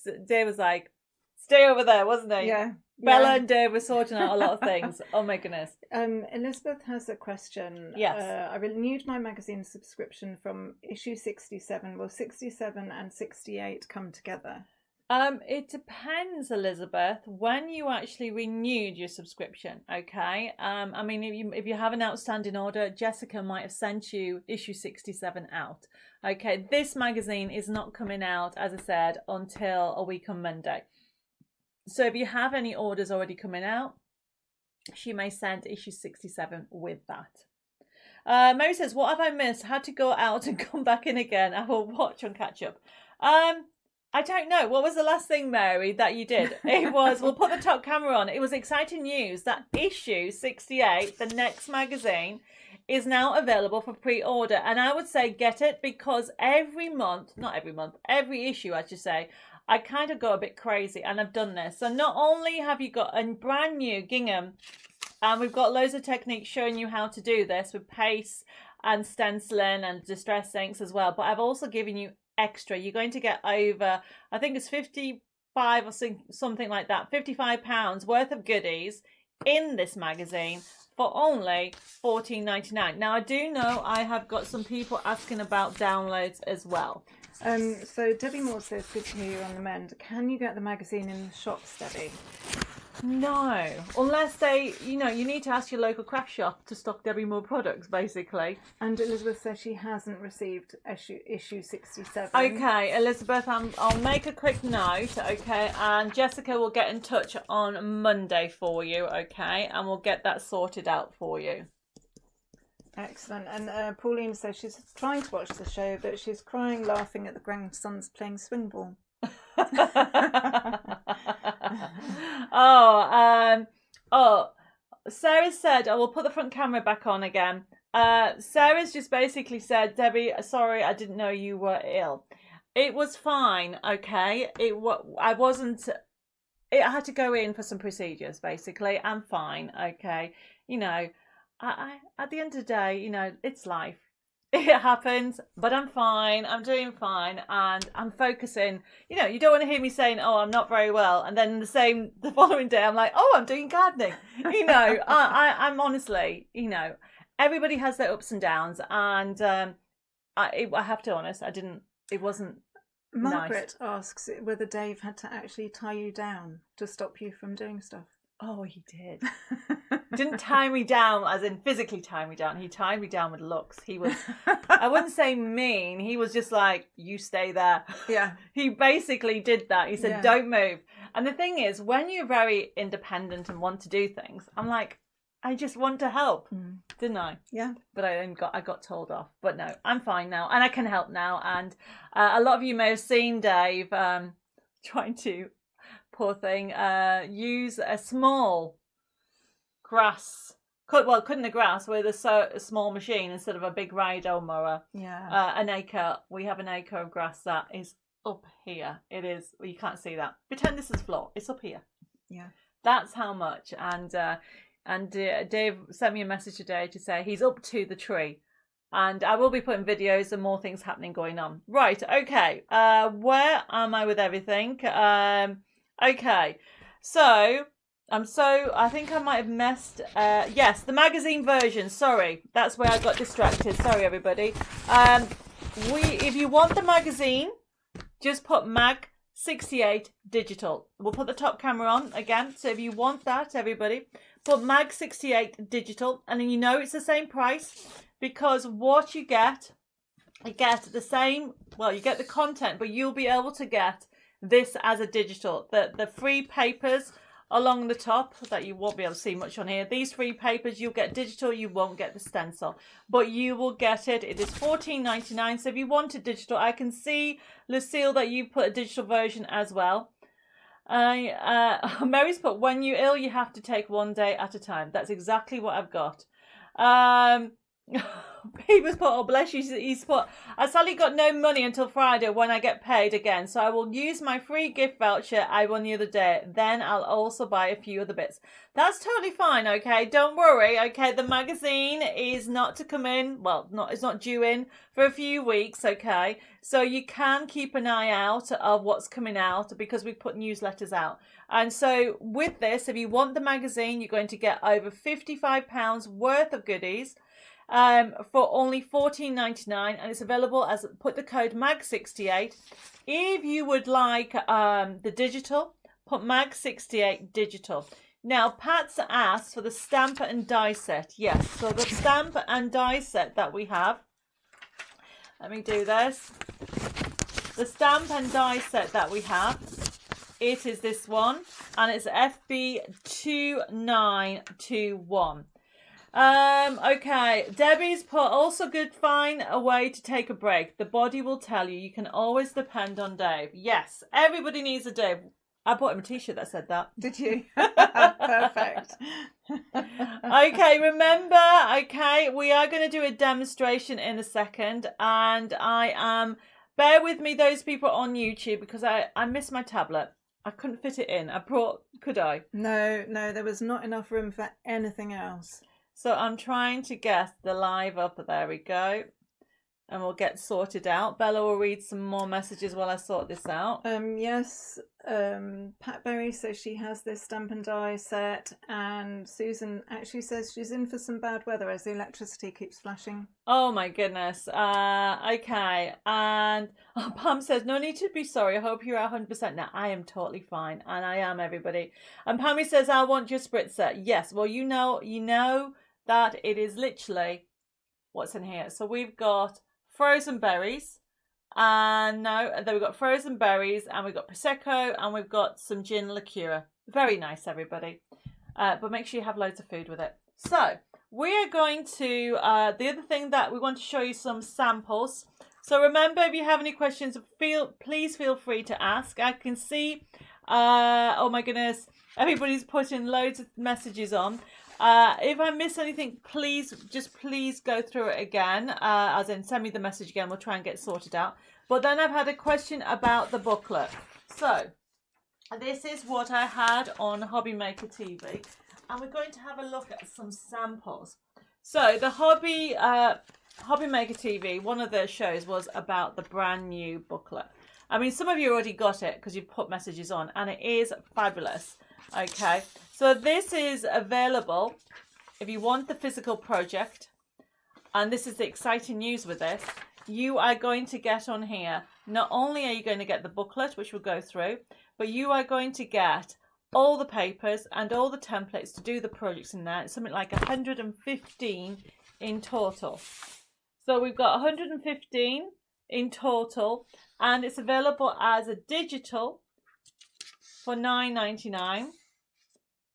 [SPEAKER 1] was like, stay over there, wasn't he?
[SPEAKER 2] Yeah.
[SPEAKER 1] Bella and Dave were sorting out a lot of things. Oh my goodness.
[SPEAKER 2] Elizabeth has a question.
[SPEAKER 1] Yes.
[SPEAKER 2] I renewed my magazine subscription from issue 67. Will 67 and 68 come together?
[SPEAKER 1] It depends, Elizabeth, when you actually renewed your subscription. Okay. I mean, if you have an outstanding order, Jessica might have sent you issue 67 out. Okay. This magazine is not coming out, as I said, until a week on Monday. So if you have any orders already coming out, she may send issue 67 with that. Mary says, what have I missed? Had to go out and come back in again. I will watch and catch up. I don't know. What was the last thing, Mary, that you did? It was, we'll put the top camera on. It was exciting news that issue 68, the next magazine, is now available for pre-order. And I would say get it, because every issue, I should say, I kind of go a bit crazy, and I've done this. So not only have you got a brand new gingham, and we've got loads of techniques showing you how to do this with paste and stenciling and distress inks as well, but I've also given you extra. You're going to get over, I think it's 55 or something like that, £55 worth of goodies in this magazine for only $14.99. Now I do know I have got some people asking about downloads as well.
[SPEAKER 2] So Debbie Moore says, good to hear you on the mend. Can you get the magazine in the shops, Debbie?
[SPEAKER 1] No, unless they, you need to ask your local craft shop to stock Debbie Moore products, basically.
[SPEAKER 2] And Elizabeth says she hasn't received issue 67.
[SPEAKER 1] Okay, Elizabeth, I'll make a quick note, okay, and Jessica will get in touch on Monday for you, okay, and we'll get that sorted out for you.
[SPEAKER 2] Excellent. And Pauline says she's trying to watch the show, but she's crying laughing at the grandsons playing swing ball.
[SPEAKER 1] Sarah said, I will put the front camera back on again. Sarah's just basically said, Debbie, sorry, I didn't know you were ill. It was fine, okay. I had to go in for some procedures, basically. I'm fine, okay. I at the end of the day, it's life. It happens, but I'm fine. I'm doing fine, and I'm focusing. You don't want to hear me saying, "Oh, I'm not very well," and then the following day, I'm like, "Oh, I'm doing gardening." I'm honestly, everybody has their ups and downs, and I have to be honest, it wasn't.
[SPEAKER 2] Margaret
[SPEAKER 1] nice.
[SPEAKER 2] asks whether Dave had to actually tie you down to stop you from doing stuff.
[SPEAKER 1] Oh, he did. He didn't tie me down as in physically tie me down. He tied me down with looks. He was, I wouldn't say mean. He was just like, you stay there.
[SPEAKER 2] Yeah.
[SPEAKER 1] He basically did that. He said, don't move. And the thing is, when you're very independent and want to do things, I'm like, I just want to help, didn't I?
[SPEAKER 2] Yeah.
[SPEAKER 1] But I got told off. But no, I'm fine now. And I can help now. And a lot of you may have seen Dave trying to, poor thing, use a small grass, cutting the grass with a small machine instead of a big ride-o mower.
[SPEAKER 2] Yeah.
[SPEAKER 1] An acre. We have an acre of grass that is up here. It is. Well, you can't see that. Pretend this is floor. It's up here.
[SPEAKER 2] Yeah.
[SPEAKER 1] That's how much. And Dave sent me a message today to say he's up to the tree. And I will be putting videos and more things happening going on. Right. Okay. Where am I with everything? Okay, so I think I might have messed. Yes, the magazine version. Sorry, that's where I got distracted. Sorry, everybody. If you want the magazine, just put Mag 68 digital. We'll put the top camera on again. So if you want that, everybody, put Mag 68 digital, and then it's the same price, because what you get the same. Well, you get the content, but you'll be able to get this as a digital. The free papers along the top that you won't be able to see much on here. These free papers you'll get digital. You won't get the stencil, but you will get it. It is $14.99. So if you want a digital, I can see, Lucille, that you put a digital version as well. Mary's put, when you're ill, you have to take one day at a time. That's exactly what I've got. People's put, oh bless you, he's put, I sadly got no money until Friday when I get paid again, so I will use my free gift voucher I won the other day. Then I'll also buy a few other bits. That's totally fine, okay? Don't worry, okay? The magazine is not to come in, well, it's not due in for a few weeks, okay? So you can keep an eye out of what's coming out because we put newsletters out. And so with this, if you want the magazine, you're going to get over £55 worth of goodies for only $14.99, and it's available as, put the code MAG68. If you would like the digital, put MAG68 digital. Now, Pat's asked for the stamp and die set. Yes, so the stamp and die set that we have. Let me do this. The stamp and die set that we have, it is this one, and it's FB2921. Okay, Debbie's put, also good, find a way to take a break. The body will tell you. You can always depend on Dave. Yes, everybody needs a Dave. I bought him a t-shirt that said that.
[SPEAKER 2] Did you? Perfect.
[SPEAKER 1] Okay, remember, okay, we are going to do a demonstration in a second, and I am, bear with me those people on YouTube, because I missed my tablet. I couldn't fit it in. I brought, could I?
[SPEAKER 2] No, there was not enough room for anything else.
[SPEAKER 1] So I'm trying to get the live up. There we go. And we'll get sorted out. Bella will read some more messages while I sort this out.
[SPEAKER 2] Yes, Pat Berry says she has this stamp and die set, and Susan actually says she's in for some bad weather as the electricity keeps flashing.
[SPEAKER 1] Oh my goodness. Okay. And Pam says, no need to be sorry. I hope you're 100% now. I am totally fine. And I am, everybody. And Pammy says, I want your spritzer. Yes. Well, you know that it is literally what's in here. So we've got frozen berries, and then we've got frozen berries, and we've got prosecco, and we've got some gin liqueur. Very nice, everybody. But make sure you have loads of food with it. So we are going to the other thing that we want to show you some samples. So remember, if you have any questions, please feel free to ask. I can see, oh my goodness, everybody's putting loads of messages on. If I miss anything, please go through it again, as in send me the message again. We'll try and get sorted out. But then I've had a question about the booklet. So this is what I had on Hobby Maker TV, and we're going to have a look at some samples. So the Hobby Maker TV, one of the shows was about the brand new booklet. I mean, some of you already got it because you've put messages on, and it is fabulous. Okay, so this is available if you want the physical project, and this is the exciting news with this. You are going to get on here, not only are you going to get the booklet, which we'll go through, but you are going to get all the papers and all the templates to do the projects in there. It's something like 115 in total. So we've got 115 in total, and it's available as a digital for $9.99.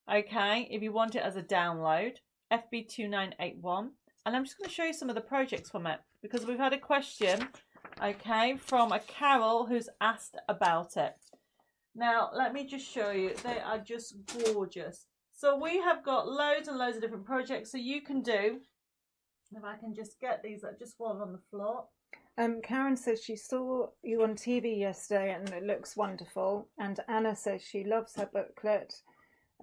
[SPEAKER 1] Okay, if you want it as a download, FB2981. And I'm just going to show you some of the projects from it, because we've had a question, okay, from a Carol who's asked about it. Now, let me just show you. They are just gorgeous. So we have got loads and loads of different projects. So you can do, if I can just get these that just fall on the floor.
[SPEAKER 2] Karen says she saw you on TV yesterday and it looks wonderful. And Anna says she loves her booklet.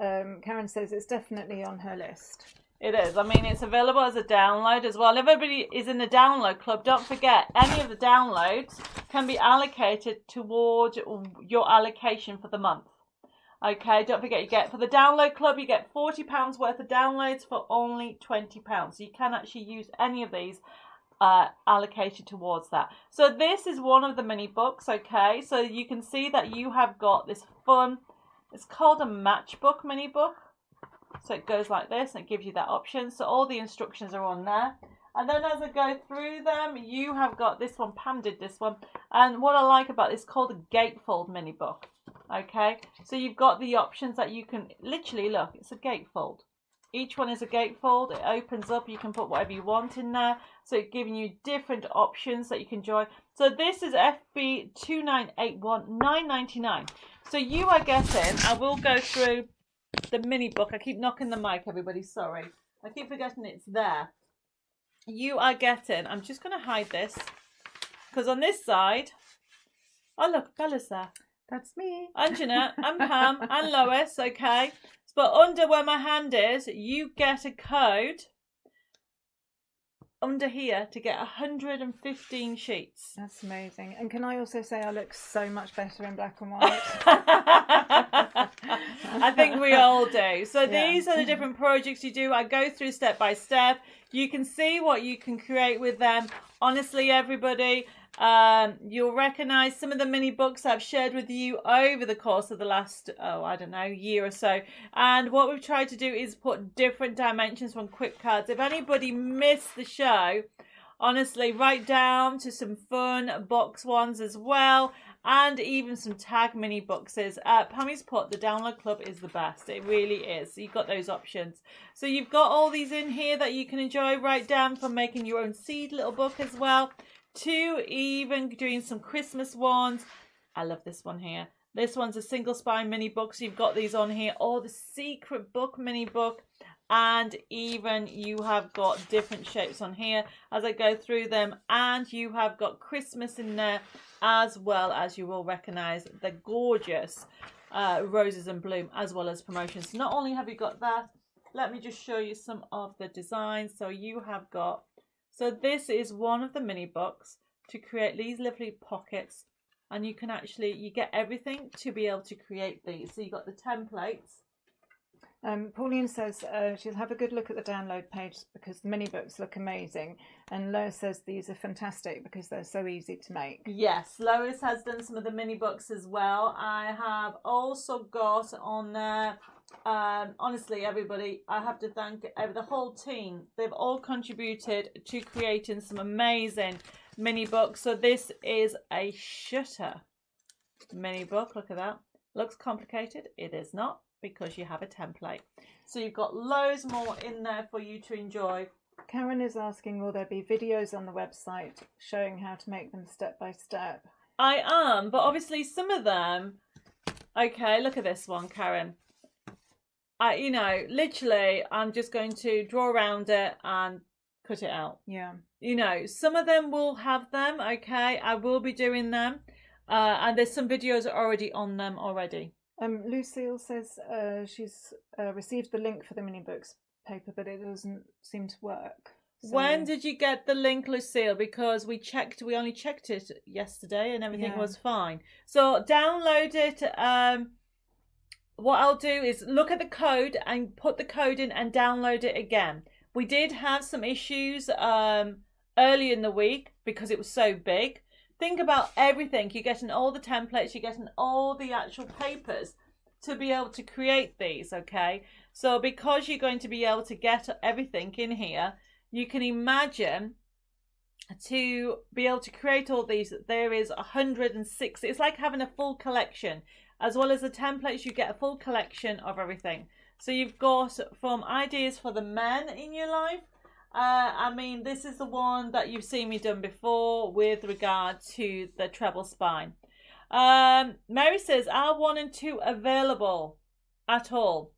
[SPEAKER 2] Karen says it's definitely on her list.
[SPEAKER 1] It is. I mean, it's available as a download as well. If everybody is in the download club, don't forget, any of the downloads can be allocated towards your allocation for the month. Okay, don't forget, you get, for the download club, you get £40 worth of downloads for only £20. So you can actually use any of these allocated towards that. So this is one of the mini books, okay? So you can see that you have got this fun, it's called a matchbook mini book. So it goes like this and it gives you that option. So all the instructions are on there. And then as I go through them, you have got this one. Pam did this one. And what I like about it's called a gatefold mini book. Okay, so you've got the options that you can literally look. It's a gatefold. Each one is a gatefold. It opens up. You can put whatever you want in there. So it's giving you different options that you can enjoy. So this is FB 2981 $9.99. So you are getting, I will go through the mini book. I keep knocking the mic, everybody. Sorry. I keep forgetting it's there. You are getting, I'm just going to hide this. Because on this side, oh look, Bella's there.
[SPEAKER 2] That's me.
[SPEAKER 1] And Jeanette, and Pam, and Lois, okay? But under where my hand is, you get a code under here to get 115 sheets.
[SPEAKER 2] That's amazing. And can I also say I look so much better in black and white?
[SPEAKER 1] I think we all do. So these are the different projects you do. I go through step by step. You can see what you can create with them. Honestly, everybody, you'll recognise some of the mini books I've shared with you over the course of the last, year or so. And what we've tried to do is put different dimensions from quick cards. If anybody missed the show, honestly, right down to some fun box ones as well. And even some tag mini boxes. Pammy's put the download club is the best. It really is. You've got those options. So you've got all these in here that you can enjoy, right down from making your own seed little book as well, to even doing some Christmas ones. I love this one here. This one's a single spine mini book. So you've got these on here. Or the secret book mini book. And even you have got different shapes on here as I go through them. And you have got Christmas in there, as well as you will recognise the gorgeous roses and bloom, as well as promotions. Not only have you got that, let me just show you some of the designs. So you have got, so this is one of the mini books to create these lovely pockets. And you can actually, you get everything to be able to create these. So you've got the templates.
[SPEAKER 2] Pauline says she'll have a good look at the download page because the mini books look amazing. And Lois says these are fantastic because they're so easy to make.
[SPEAKER 1] Yes, Lois has done some of the mini books as well. I have also got on there, honestly, everybody, I have to thank the whole team. They've all contributed to creating some amazing mini books. So this is a shutter mini book. Look at that. Looks complicated. It is not, because you have a template. So you've got loads more in there for you to enjoy.
[SPEAKER 2] Karen is asking, will there be videos on the website showing how to make them step by step?
[SPEAKER 1] I am, but obviously some of them, okay, look at this one, Karen. Literally, I'm just going to draw around it and cut it out.
[SPEAKER 2] Yeah.
[SPEAKER 1] Some of them will have them, okay, I will be doing them. And there's some videos already on them already.
[SPEAKER 2] Lucille says she's received the link for the mini books paper, but it doesn't seem to work. So...
[SPEAKER 1] When did you get the link, Lucille? Because we only checked it yesterday and everything was fine. So download it. What I'll do is look at the code and put the code in and download it again. We did have some issues early in the week because it was so big. Think about everything. You're getting all the templates, you're getting all the actual papers to be able to create these, okay? So because you're going to be able to get everything in here, you can imagine to be able to create all these, there is 106. It's like having a full collection. As well as the templates, you get a full collection of everything. So you've got from ideas for the men in your life. This is the one that you've seen me done before with regard to the treble spine. Mary says, are 1 and 2 available at all?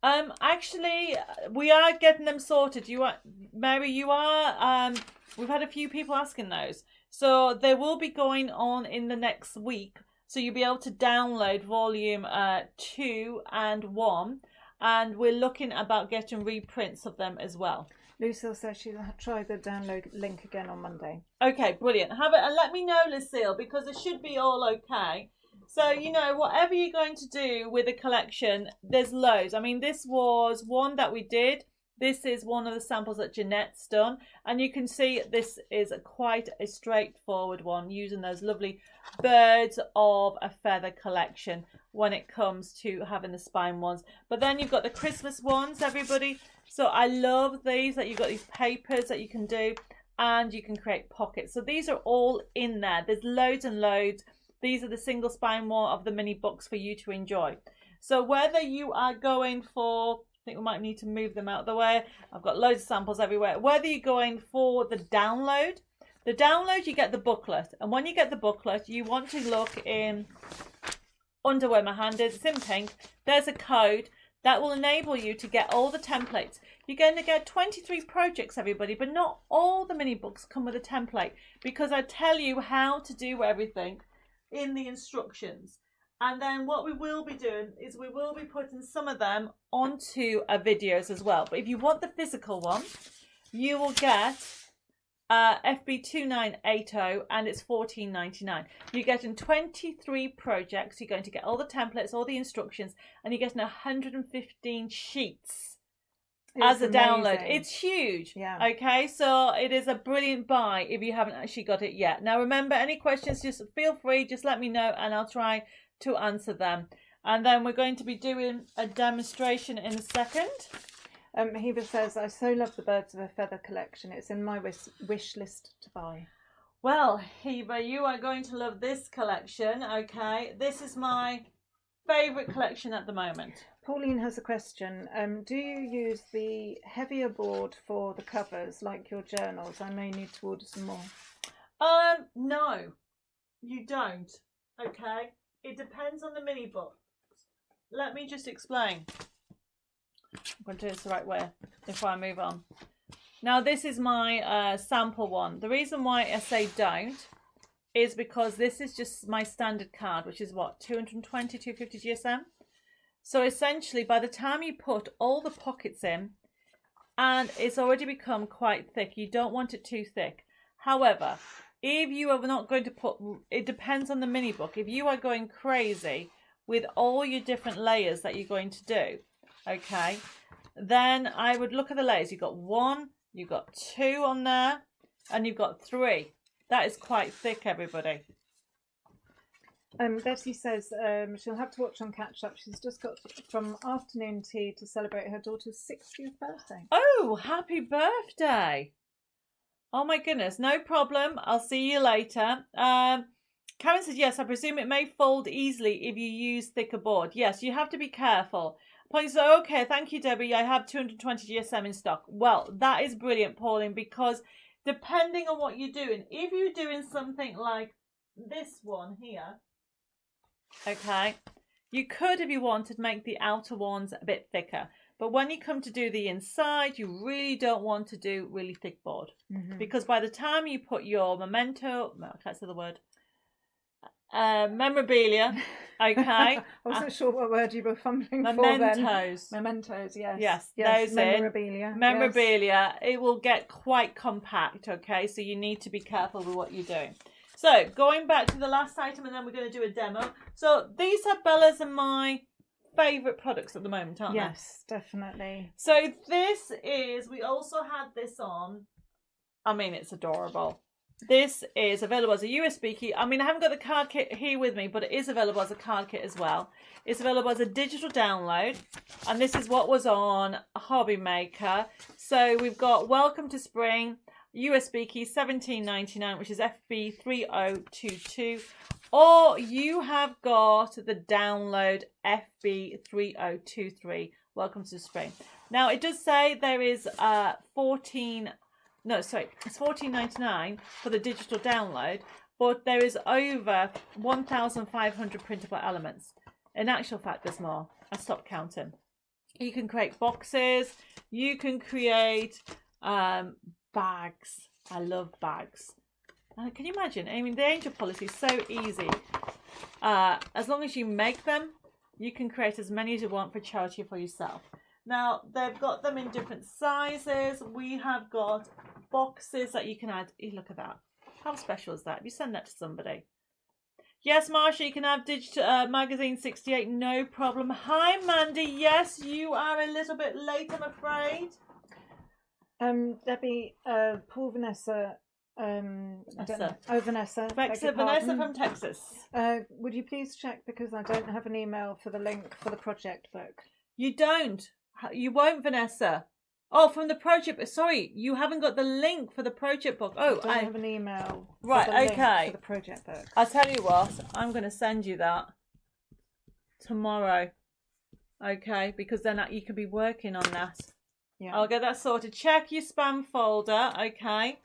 [SPEAKER 1] Actually, we are getting them sorted. Mary, you are, we've had a few people asking those. So they will be going on in the next week. So you'll be able to download volume 2 and 1. And we're looking about getting reprints of them as well.
[SPEAKER 2] Lucille says she'll try the download link again on Monday. Okay,
[SPEAKER 1] brilliant. Have it and let me know, Lucille, because it should be all okay. So, whatever you're going to do with a collection, there's loads. This was one that we did. This is one of the samples that Jeanette's done. And you can see this is quite a straightforward one using those lovely birds of a feather collection when it comes to having the spine ones. But then you've got the Christmas ones, everybody. So I love these, that you've got these papers that you can do and you can create pockets. So these are all in there. There's loads and loads. These are the single spine one of the mini books for you to enjoy. So whether you are going for think we might need to move them out of the way. I've got loads of samples everywhere. Whether you're going for the download, you get the booklet. And when you get the booklet, you want to look in under where my hand is. It's in pink. There's a code that will enable you to get all the templates. You're going to get 23 projects, everybody, but not all the mini books come with a template, because I tell you how to do everything in the instructions. And then what we will be doing is we will be putting some of them onto videos as well. But if you want the physical one, you will get FB2980, and it's $14.99. You're getting 23 projects. You're going to get all the templates, all the instructions, and you're getting 115 sheets as a download. It's huge. Yeah. Okay, so it is a brilliant buy if you haven't actually got it yet. Now remember, any questions, just feel free, just let me know and I'll try to answer them. And then we're going to be doing a demonstration in a second.
[SPEAKER 2] Heba says, I so love the Birds of a Feather collection. It's in my wish list to buy.
[SPEAKER 1] Well, Heba, you are going to love this collection. Okay, this is my favourite collection at the moment.
[SPEAKER 2] Pauline has a question. Do you use the heavier board for the covers like your journals? I may need to order some more.
[SPEAKER 1] No, you don't. Okay, it depends on the mini book. Let me just explain. I'm going to do this the right way before I move on. Now, this is my sample one. The reason why I say don't is because this is just my standard card, which is what, 220, 250 GSM? So essentially, by the time you put all the pockets in, and it's already become quite thick, you don't want it too thick. However, if you are not going to put, it depends on the mini book. If you are going crazy with all your different layers that you're going to do, okay, then I would look at the layers. You've got 1, you've got 2 on there, and you've got 3. That is quite thick, everybody.
[SPEAKER 2] Betty says she'll have to watch on catch up. She's just got from afternoon tea to celebrate her daughter's 60th birthday.
[SPEAKER 1] Oh, happy birthday. Oh my goodness, no problem. I'll see you later. Karen says, yes, I presume it may fold easily if you use thicker board. Yes, you have to be careful. Pauline says, okay, thank you, Debbie. I have 220 GSM in stock. Well, that is brilliant, Pauline, because depending on what you're doing, if you're doing something like this one here, okay, you could, if you wanted, make the outer ones a bit thicker. But when you come to do the inside, you really don't want to do really thick board. Because by the time you put your memento, no, I can't say the word, memorabilia, okay.
[SPEAKER 2] I wasn't sure what word you were fumbling
[SPEAKER 1] for then.
[SPEAKER 2] Mementos, yes.
[SPEAKER 1] Yes,
[SPEAKER 2] yes,
[SPEAKER 1] those
[SPEAKER 2] memorabilia.
[SPEAKER 1] Memorabilia, yes. It will get quite compact, okay, so you need to be careful with what you're doing. So, going back to the last item, and then we're going to do a demo. So, these are Bella's and my favourite products at the moment, aren't they?
[SPEAKER 2] Yes, definitely.
[SPEAKER 1] So, this is, we also had this on. I mean, it's adorable. This is available as a USB key. I mean, I haven't got the card kit here with me, but it is available as a card kit as well. It's available as a digital download. And this is what was on Hobby Maker. So we've got Welcome to Spring, USB key $17.99, which is FB3022. Or you have got the download FB3023, Welcome to Spring. Now, it does say there is it's $14.99 for the digital download, but there is over 1,500 printable elements. In actual fact, there's more. I stopped counting. You can create boxes. You can create bags. I love bags. Can you imagine? I mean, the Angel policy is so easy. As long as you make them, you can create as many as you want for charity or for yourself. Now, they've got them in different sizes. We have got boxes that you can add. Look at that. How special is that? You send that to somebody. Yes, Marsha, you can have Digital Magazine 68. No problem. Hi, Mandy. Yes, you are a little bit late, I'm afraid.
[SPEAKER 2] Debbie, poor Vanessa. Vanessa.
[SPEAKER 1] Vanessa from Texas.
[SPEAKER 2] Would you please check, because I don't have an email for the link for the project book.
[SPEAKER 1] You don't? You won't, Vanessa. Oh, from the project. Sorry, you haven't got the link for the project book. Oh,
[SPEAKER 2] I don't have an email.
[SPEAKER 1] Right, okay.
[SPEAKER 2] For the project book.
[SPEAKER 1] I'll tell you what. I'm going to send you that tomorrow. Okay, because then you can be working on that.
[SPEAKER 2] Yeah.
[SPEAKER 1] I'll get that sorted. Check your spam folder, okay?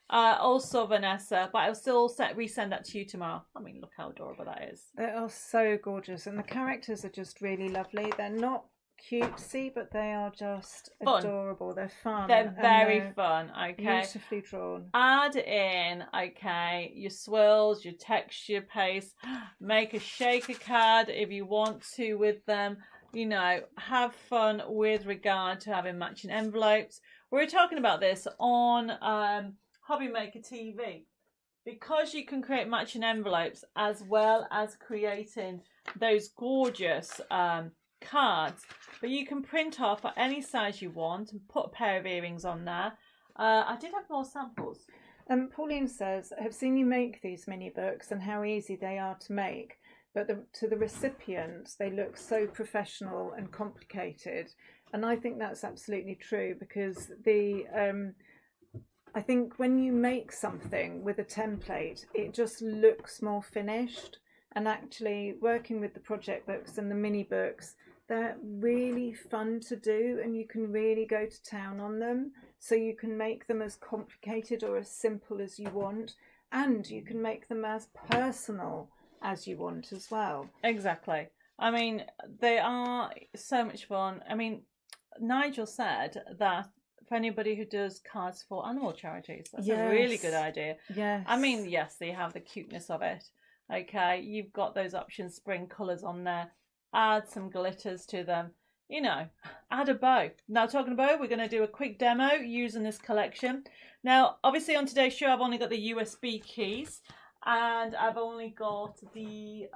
[SPEAKER 1] Also, Vanessa, but I'll still resend that to you tomorrow. I mean, look how adorable that is.
[SPEAKER 2] They are so gorgeous, and the characters are just really lovely. They're not cutesy, but they are just
[SPEAKER 1] Fun.
[SPEAKER 2] Adorable. They're fun.
[SPEAKER 1] They're very fun, okay?
[SPEAKER 2] Beautifully drawn.
[SPEAKER 1] Add in, okay, your swirls, your texture paste. Make a shaker card if you want to with them. You know, have fun with regard to having matching envelopes. We were talking about this on Hobby Maker TV. Because you can create matching envelopes as well as creating those gorgeous cards, but you can print off at any size you want and put a pair of earrings on there. I did have more samples.
[SPEAKER 2] Pauline says, I've seen you make these mini books and how easy they are to make, but to the recipients they look so professional and complicated. And I think that's absolutely true, because I think when you make something with a template, it just looks more finished. And actually working with the project books and the mini books, they're really fun to do, and you can really go to town on them. So you can make them as complicated or as simple as you want, and you can make them as personal as you want as well.
[SPEAKER 1] Exactly. I mean, they are so much fun. I mean, Nigel said that for anybody who does cards for animal charities, that's a really good idea.
[SPEAKER 2] Yes.
[SPEAKER 1] I mean, yes, they have the cuteness of it. Okay, you've got those options, spring colours on there. Add some glitters to them. You know, add a bow. Now, talking of bow, we're going to do a quick demo using this collection. Now, obviously on today's show, I've only got the USB keys, and I've only got the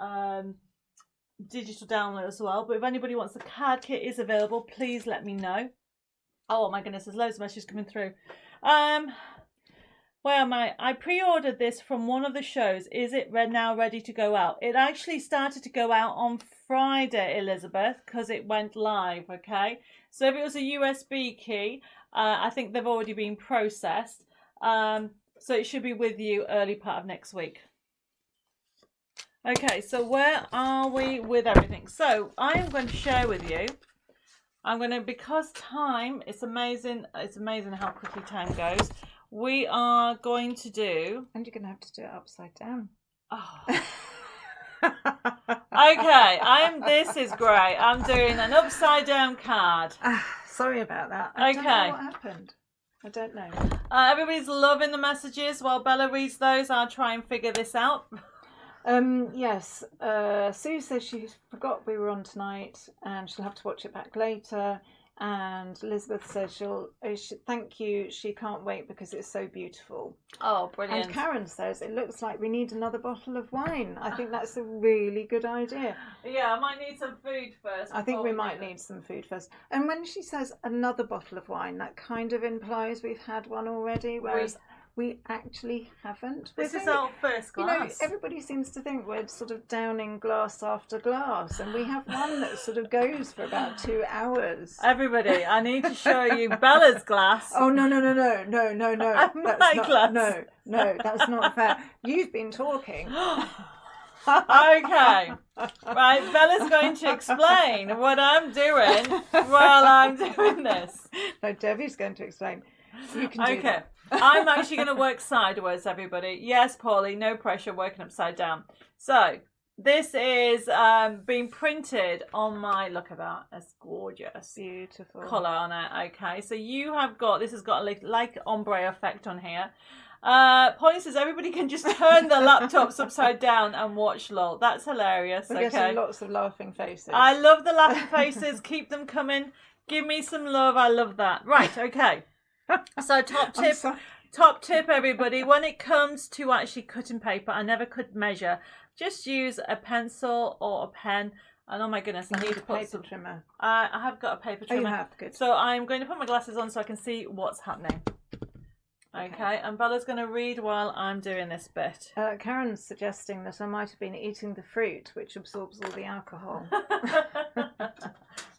[SPEAKER 1] digital download as well. But if anybody wants the card kit, is available, please let me know. Oh my goodness, there's loads of messages coming through. Where am I? I pre-ordered this from one of the shows. Is it now ready to go out? It actually started to go out on Friday, Elizabeth, because it went live, okay? So if it was a USB key, I think they've already been processed. So it should be with you early part of next week. Okay, so where are we with everything? So I am going to share with you. Because time, it's amazing how quickly time goes. We are going to do...
[SPEAKER 2] And you're going to have to do it upside down.
[SPEAKER 1] Oh. Okay, this is great. I'm doing an upside down card.
[SPEAKER 2] Sorry about that. I don't know what happened. I don't know.
[SPEAKER 1] Everybody's loving the messages. While Bella reads those, I'll try and figure this out.
[SPEAKER 2] Yes, Sue says she forgot we were on tonight and she'll have to watch it back later. And Elizabeth says thank you, she can't wait because it's so beautiful.
[SPEAKER 1] Oh, brilliant.
[SPEAKER 2] And Karen says it looks like we need another bottle of wine. I think that's a really good idea.
[SPEAKER 1] Yeah, I might need some food first.
[SPEAKER 2] I think we might need some food first. And when she says another bottle of wine, that kind of implies we've had one already, whereas we actually haven't.
[SPEAKER 1] This is our first glass.
[SPEAKER 2] You know, everybody seems to think we're sort of downing glass after glass, and we have one that sort of goes for about 2 hours.
[SPEAKER 1] Everybody, I need to show you Bella's glass.
[SPEAKER 2] Oh, no.
[SPEAKER 1] My glass.
[SPEAKER 2] No, that's not fair. You've been talking.
[SPEAKER 1] Okay. Right, Bella's going to explain what I'm doing while I'm doing this.
[SPEAKER 2] No, Debbie's going to explain. You can do that.
[SPEAKER 1] I'm actually going to work sideways, everybody. Yes, Paulie, no pressure, working upside down. So, this is being printed on my, look at that, it's gorgeous.
[SPEAKER 2] Beautiful.
[SPEAKER 1] Colour on it, okay. So you have got, this has got a like ombre effect on here. Paulie says everybody can just turn their laptops upside down and watch LOL. That's hilarious,
[SPEAKER 2] We're getting lots of laughing faces.
[SPEAKER 1] I love the laughing faces. Keep them coming. Give me some love. I love that. Right, okay. So top tip everybody, when it comes to actually cutting paper, I never could measure. Just use a pencil or a pen. And oh my goodness, I need to put
[SPEAKER 2] paper trimmer.
[SPEAKER 1] I have got a paper trimmer.
[SPEAKER 2] Oh, you have, good.
[SPEAKER 1] So I'm going to put my glasses on so I can see what's happening. Okay, and Bella's going to read while I'm doing this bit.
[SPEAKER 2] Karen's suggesting that I might have been eating the fruit, which absorbs all the alcohol.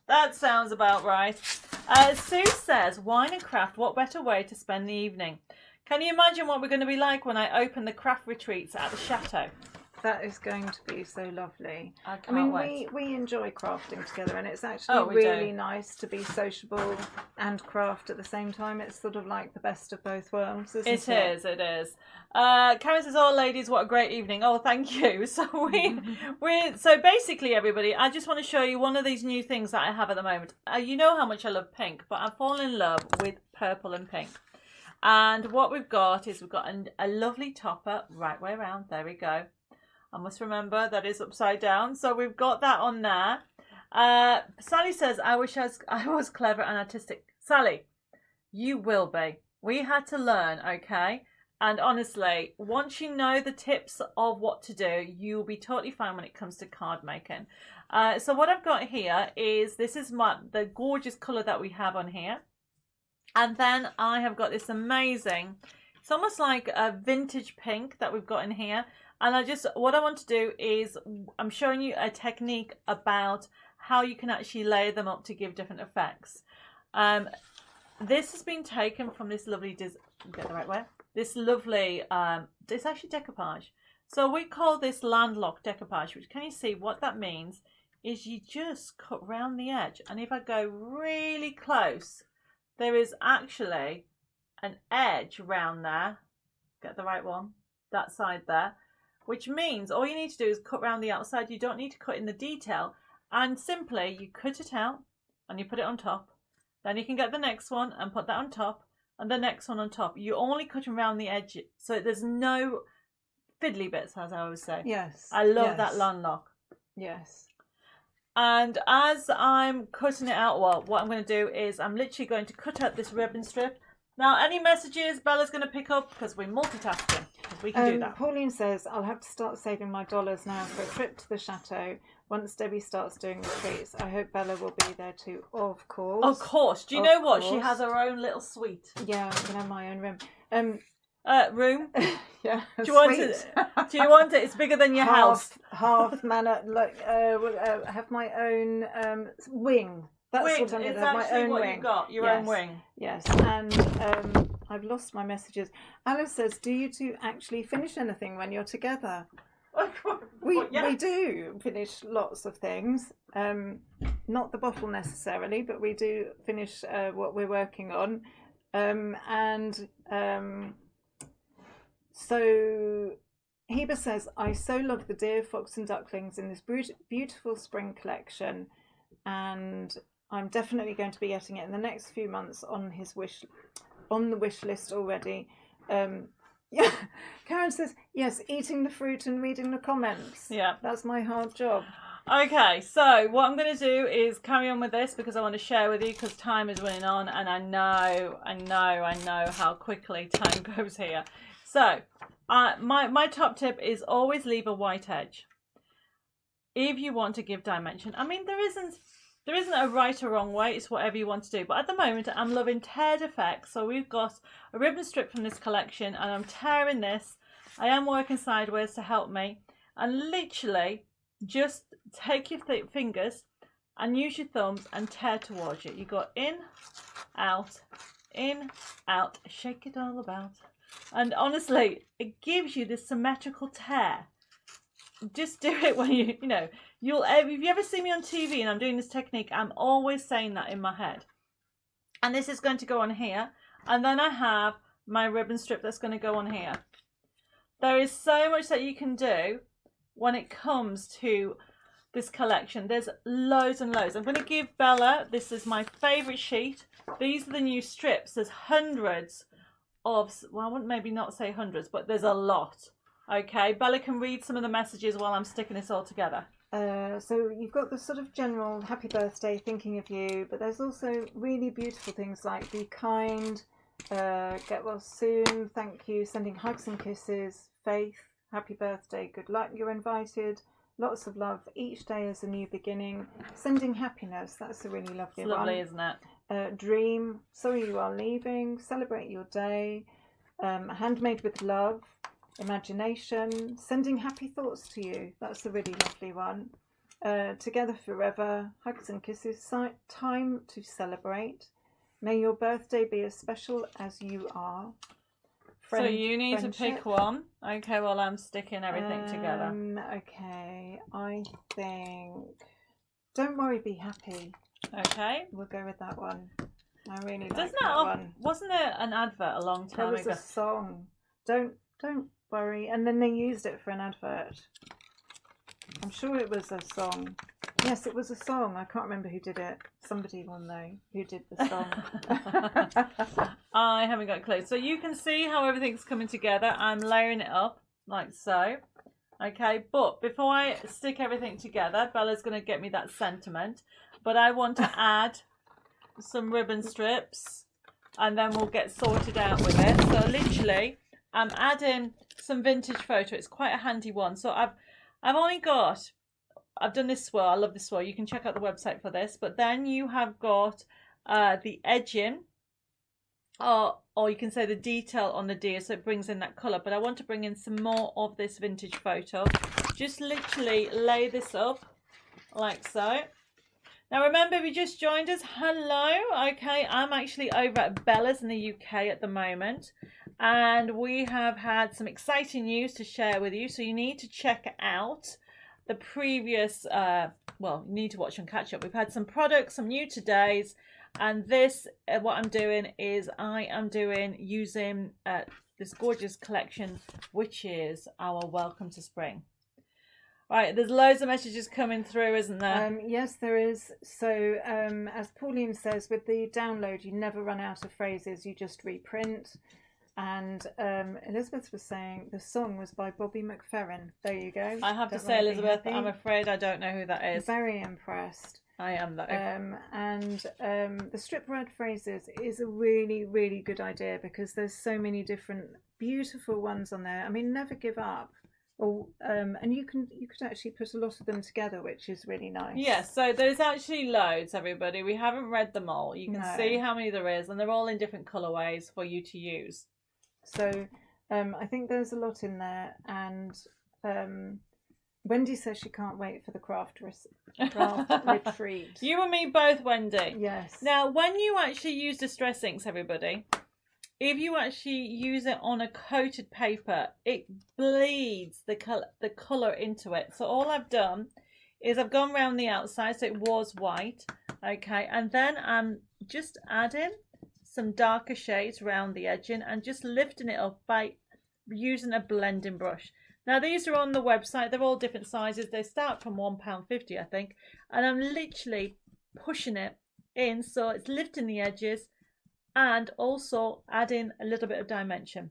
[SPEAKER 1] That sounds about right. Sue says, wine and craft, what better way to spend the evening? Can you imagine what we're going to be like when I open the craft retreats at the chateau?
[SPEAKER 2] That is going to be so lovely.
[SPEAKER 1] I can't wait.
[SPEAKER 2] We enjoy crafting together, and it's actually really nice to be sociable and craft at the same time. It's sort of like the best of both worlds, isn't it?
[SPEAKER 1] It is. Karen says, "Oh, ladies, what a great evening!" Oh, thank you. So so basically, everybody, I just want to show you one of these new things that I have at the moment. You know how much I love pink, but I've fallen in love with purple and pink. And what we've got is a lovely topper right way around. There we go. I must remember that is upside down. So we've got that on there. Sally says, I wish I was clever and artistic. Sally, you will be. We had to learn, okay? And honestly, once you know the tips of what to do, you'll be totally fine when it comes to card making. So what I've got here is, this is the gorgeous colour that we have on here. And then I have got this amazing, it's almost like a vintage pink that we've got in here. And what I want to do is, I'm showing you a technique about how you can actually layer them up to give different effects. This has been taken from this lovely, get the right way? This lovely, it's actually decoupage. So we call this landlocked decoupage, which, can you see what that means? Is you just cut round the edge. And if I go really close, there is actually an edge round there. Get the right one, that side there. Which means all you need to do is cut around the outside. You don't need to cut in the detail. And simply, you cut it out and you put it on top. Then you can get the next one and put that on top. And the next one on top. You're only cutting around the edge. So there's no fiddly bits, as I always say.
[SPEAKER 2] Yes.
[SPEAKER 1] I love that landlock.
[SPEAKER 2] Yes.
[SPEAKER 1] And as I'm cutting it out, well, what I'm going to do is I'm literally going to cut out this ribbon strip. Now, any messages Bella's going to pick up, because we're multitasking. We can do that.
[SPEAKER 2] Pauline says, I'll have to start saving my dollars now for a trip to the chateau. Once Debbie starts doing the treats, I hope Bella will be there too. Of course.
[SPEAKER 1] Of course. Do you know what? She has her own little suite.
[SPEAKER 2] Yeah, I'm going to have my own room.
[SPEAKER 1] Room?
[SPEAKER 2] Yeah.
[SPEAKER 1] Do you want it? Do you want it? It's bigger than your house.
[SPEAKER 2] Half manor. Have my own wing. That's
[SPEAKER 1] wing.
[SPEAKER 2] what I'm going to have. My own wing.
[SPEAKER 1] You've got your own wing.
[SPEAKER 2] Yes, and I've lost my messages. Alice says, "Do you two actually finish anything when you're together?" We do finish lots of things. Not the bottle necessarily, but we do finish what we're working on. So Heba says, "I so love the deer, fox, and ducklings in this beautiful spring collection, and I'm definitely going to be getting it in the next few months on the wish list already." Yeah, Karen says, yes, eating the fruit and reading the comments. Yeah. That's my hard job.
[SPEAKER 1] Okay, so what I'm going to do is carry on with this because I want to share with you, because time is running on, and I know how quickly time goes here. So my top tip is always leave a white edge if you want to give dimension. I mean, there isn't a right or wrong way. It's whatever you want to do. But at the moment, I'm loving teared effects. So we've got a ribbon strip from this collection, and I'm tearing this. I am working sideways to help me. And literally, just take your fingers and use your thumbs and tear towards you. You go in, out, shake it all about. And honestly, it gives you this symmetrical tear. Just do it when you know, if you ever see me on TV and I'm doing this technique, I'm always saying that in my head. And this is going to go on here. And then I have my ribbon strip that's going to go on here. There is so much that you can do when it comes to this collection. There's loads and loads. I'm going to give Bella, this is my favourite sheet. These are the new strips. There's hundreds of, well, I wouldn't maybe not say hundreds, but there's a lot. Okay, Bella can read some of the messages while I'm sticking this all together.
[SPEAKER 2] So you've got the sort of general happy birthday, thinking of you, but there's also really beautiful things like be kind, get well soon, thank you, sending hugs and kisses, faith, happy birthday, good luck, you're invited, lots of love, each day is a new beginning, sending happiness, that's a really lovely one.
[SPEAKER 1] Lovely, isn't it?
[SPEAKER 2] Dream, sorry you are leaving, celebrate your day, handmade with love, imagination, sending happy thoughts to you, that's a really lovely one. Together forever, hugs and kisses, time to celebrate. May your birthday be as special as you are.
[SPEAKER 1] So you need to pick one. Okay, well, I'm sticking everything together.
[SPEAKER 2] Okay, I think... Don't worry, be happy.
[SPEAKER 1] Okay.
[SPEAKER 2] We'll go with that one. I really like that one.
[SPEAKER 1] Wasn't there an advert a long time ago?
[SPEAKER 2] There was a song. Don't worry. And then they used it for an advert. I'm sure it was a song. Yes, it was a song. I can't remember who did it. Somebody will know who did the song.
[SPEAKER 1] I haven't got a clue. So you can see how everything's coming together. I'm layering it up like so. Okay, but before I stick everything together, Bella's going to get me that sentiment. But I want to add some ribbon strips and then we'll get sorted out with it. So literally, I'm adding some vintage photo. It's quite a handy one. So I've done this swirl. I love this swirl. You can check out the website for this. But then you have got the edging, or you can say the detail on the deer, so it brings in that colour. But I want to bring in some more of this vintage photo. Just literally lay this up like so. Now remember, if you just joined us, hello. Okay, I'm actually over at Bella's in the UK at the moment. And we have had some exciting news to share with you. So you need to check out the previous, well, you need to watch and catch up. We've had some products, some new todays. And this, what I'm doing is I am using this gorgeous collection, which is our Welcome to Spring. Right, there's loads of messages coming through, isn't there?
[SPEAKER 2] Yes, there is. So, as Pauline says, with the download, you never run out of phrases, you just reprint. And Elizabeth was saying the song was by Bobby McFerrin. There you go.
[SPEAKER 1] I have to say, Elizabeth, I'm afraid I don't know who that is.
[SPEAKER 2] Very impressed.
[SPEAKER 1] I am though.
[SPEAKER 2] And the strip read phrases is a really, really good idea because there's so many different beautiful ones on there. I mean, never give up. And you could actually put a lot of them together, which is really nice.
[SPEAKER 1] Yes, so there's actually loads, everybody. We haven't read them all. You can see how many there is, and they're all in different colourways for you to use.
[SPEAKER 2] So I think there's a lot in there, and Wendy says she can't wait for the craft retreat.
[SPEAKER 1] You and me both, Wendy.
[SPEAKER 2] Yes.
[SPEAKER 1] Now, when you actually use distress inks, everybody, if you actually use it on a coated paper, it bleeds the colour into it. So all I've done is I've gone around the outside, so it was white, okay, and then I'm just adding some darker shades around the edging and just lifting it up by using a blending brush. Now these are on the website, they're all different sizes, they start from £1.50 I think, and I'm literally pushing it in so it's lifting the edges and also adding a little bit of dimension,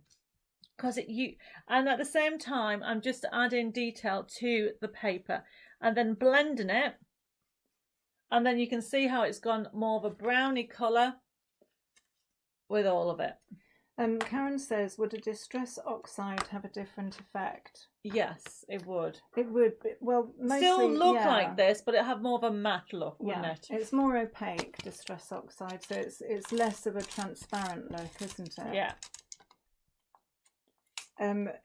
[SPEAKER 1] and at the same time I'm just adding detail to the paper and then blending it, and then you can see how it's gone more of a browny colour with all of it.
[SPEAKER 2] Karen says, would a distress oxide have a different effect?
[SPEAKER 1] Yes, it would.
[SPEAKER 2] It would, well, mostly,
[SPEAKER 1] still look like this, but it have more of a matte look, wouldn't it?
[SPEAKER 2] It's more opaque, distress oxide, so it's less of a transparent look, isn't it?
[SPEAKER 1] Yeah.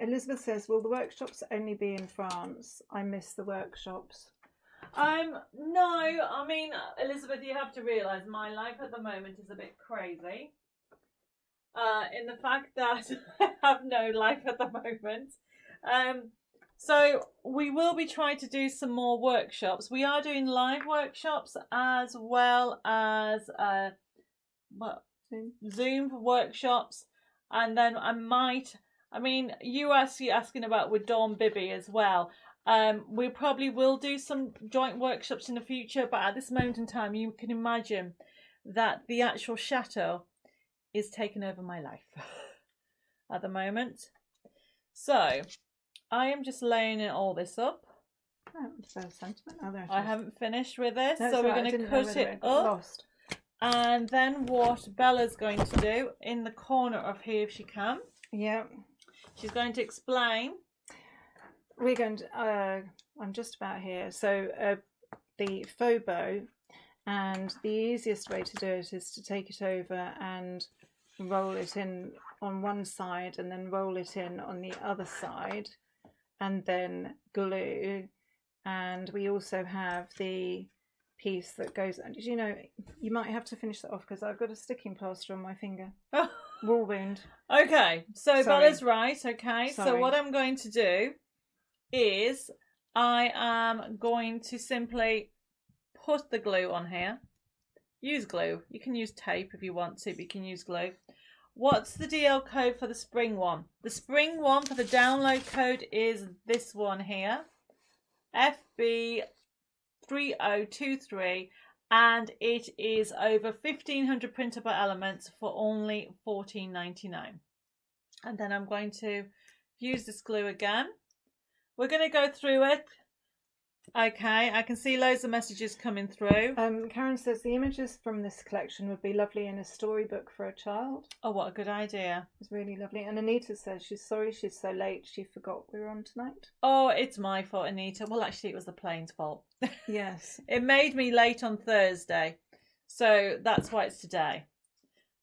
[SPEAKER 2] Elizabeth says, will the workshops only be in France? I miss the workshops.
[SPEAKER 1] No, I mean, Elizabeth, you have to realise my life at the moment is a bit crazy. In the fact that I have no life at the moment. So we will be trying to do some more workshops. We are doing live workshops as well as Zoom workshops. And then you actually asking about with Dawn Bibby as well. We probably will do some joint workshops in the future, but at this moment in time, you can imagine that the actual chateau is taking over my life at the moment. So I am just laying all this up. I haven't finished with this, so we're going to cut it up. And then what Bella's going to do in the corner of here, if she can, she's going to explain.
[SPEAKER 2] We're going to, I'm just about here. So the faux bow, and the easiest way to do it is to take it over and roll it in on one side and then roll it in on the other side and then glue. And we also have the piece that goes. Did you know you might have to finish that off because I've got a sticking plaster on my finger. Wool wound.
[SPEAKER 1] Okay, so
[SPEAKER 2] Sorry.
[SPEAKER 1] Bella's right. Okay, so
[SPEAKER 2] Sorry.
[SPEAKER 1] what I'm going to do is I am going to simply put the glue on here. Use glue. You can use tape if you want to, but you can use glue. What's the DL code for the spring one? The spring one for the download code is this one here. FB3023, and it is over 1,500 printable elements for only $14.99. And then I'm going to use this glue again. We're going to go through it. Okay, I can see loads of messages coming through.
[SPEAKER 2] Karen says the images from this collection would be lovely in a storybook for a child.
[SPEAKER 1] Oh, what a good idea.
[SPEAKER 2] It's really lovely. And Anita says she's sorry she's so late. She forgot we were on tonight.
[SPEAKER 1] Oh, it's my fault, Anita. Well, actually, it was the plane's fault.
[SPEAKER 2] Yes.
[SPEAKER 1] It made me late on Thursday. So that's why it's today.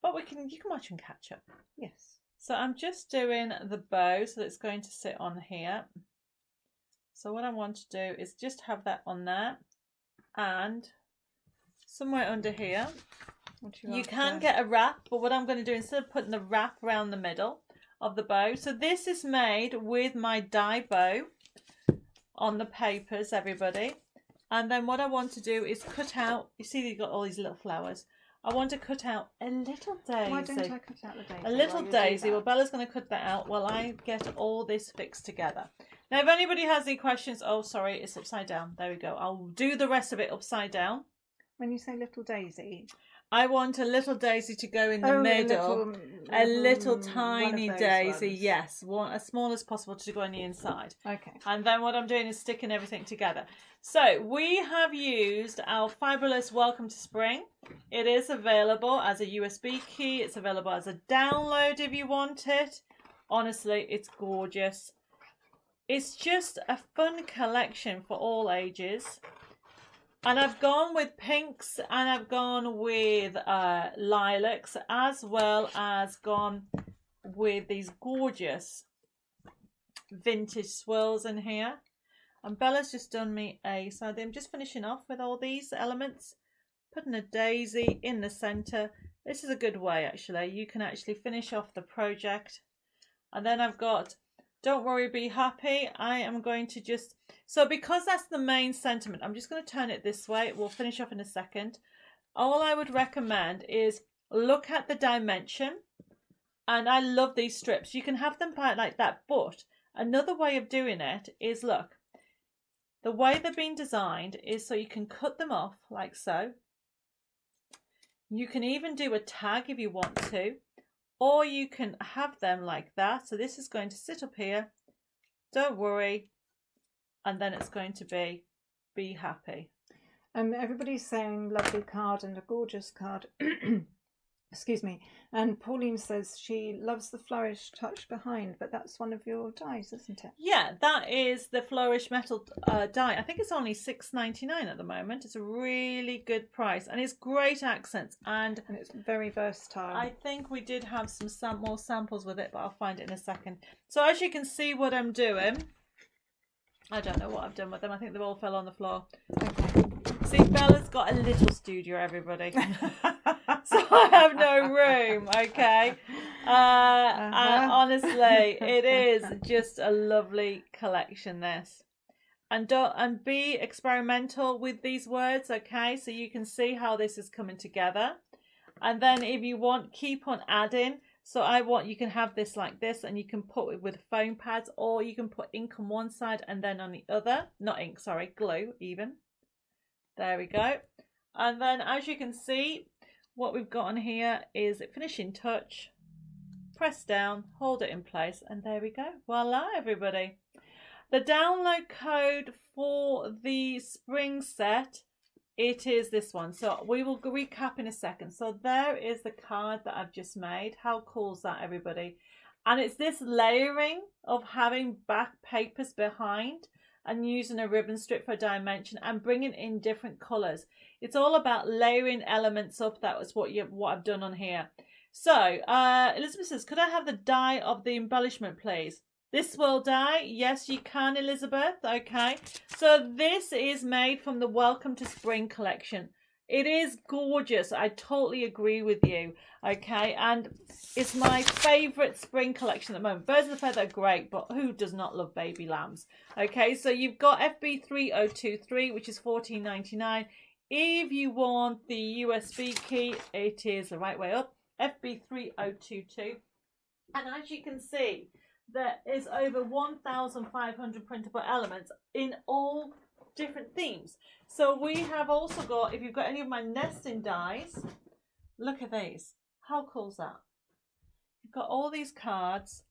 [SPEAKER 1] But you can watch and catch up.
[SPEAKER 2] Yes.
[SPEAKER 1] So I'm just doing the bow, so it's going to sit on here. So what I want to do is just have that on there and somewhere under here. You can get a wrap, but what I'm going to do, instead of putting the wrap around the middle of the bow, so this is made with my die bow on the papers, everybody. And then what I want to do is cut out, you see you've got all these little flowers. I want to cut out a little daisy.
[SPEAKER 2] Why don't I cut out the daisy?
[SPEAKER 1] A little daisy. Well, Bella's going to cut that out while I get all this fixed together. Now, if anybody has any questions, oh, sorry, it's upside down. There we go. I'll do the rest of it upside down.
[SPEAKER 2] When you say little daisy,
[SPEAKER 1] I want a little daisy to go in the middle. A little tiny daisy,
[SPEAKER 2] ones.
[SPEAKER 1] yes. One as small as possible to go on the inside.
[SPEAKER 2] Okay.
[SPEAKER 1] And then what I'm doing is sticking everything together. So we have used our fabulous Welcome to Spring. It is available as a USB key. It's available as a download if you want it. Honestly, it's gorgeous. It's just a fun collection for all ages. And I've gone with pinks and I've gone with lilacs, as well as gone with these gorgeous vintage swirls in here. And Bella's just done me so I'm just finishing off with all these elements, putting a daisy in the centre. This is a good way, actually. You can actually finish off the project. And then I've got Don't Worry, Be Happy. I am going to just... So because that's the main sentiment, I'm just going to turn it this way. We'll finish off in a second. All I would recommend is look at the dimension. And I love these strips. You can have them like that. But another way of doing it is, look. The way they've been designed is so you can cut them off like so. You can even do a tag if you want to. Or you can have them like that. So this is going to sit up here. Don't worry. And then it's going to be happy.
[SPEAKER 2] Everybody's saying lovely card and a gorgeous card. Excuse me. And Pauline says she loves the flourish touch behind, but that's one of your dies, isn't it?
[SPEAKER 1] Yeah, that is the flourish metal die. I think it's only $6.99 at the moment. It's a really good price and it's great accents and
[SPEAKER 2] it's very versatile.
[SPEAKER 1] I think we did have some more samples with it, but I'll find it in a second. So as you can see what I'm doing, I don't know what I've done with them. I think they all fell on the floor.
[SPEAKER 2] Okay.
[SPEAKER 1] See, Bella's got a little studio, everybody. So I have no room, okay? And honestly, it is just a lovely collection, this. And be experimental with these words, okay? So you can see how this is coming together. And then if you want, keep on adding. So you can have this like this, and you can put it with foam pads, or you can put ink on one side and then on the other. Not ink, sorry, glue even. There we go. And then as you can see, what we've got on here is a finishing touch. Press down, hold it in place, and there we go. Voila, everybody. The download code for the spring set, it is this one. So we will recap in a second. So there is the card that I've just made. How cool is that, everybody? And it's this layering of having back papers behind and using a ribbon strip for dimension and bringing in different colours. It's all about layering elements up. That was what I've done on here. So Elizabeth says, could I have the die of the embellishment, please? This will die. Yes, you can, Elizabeth. Okay. So this is made from the Welcome to Spring collection. It is gorgeous. I totally agree with you. Okay. And it's my favourite spring collection at the moment. Birds of the Feather are great, but who does not love baby lambs? Okay. So you've got FB3023, which is $14.99. If you want the USB key, it is the right way up. FB3022. And as you can see, there is over 1,500 printable elements in all different themes. So we have also got, if you've got any of my nesting dies, look at these. How cool is that? You've got all these cards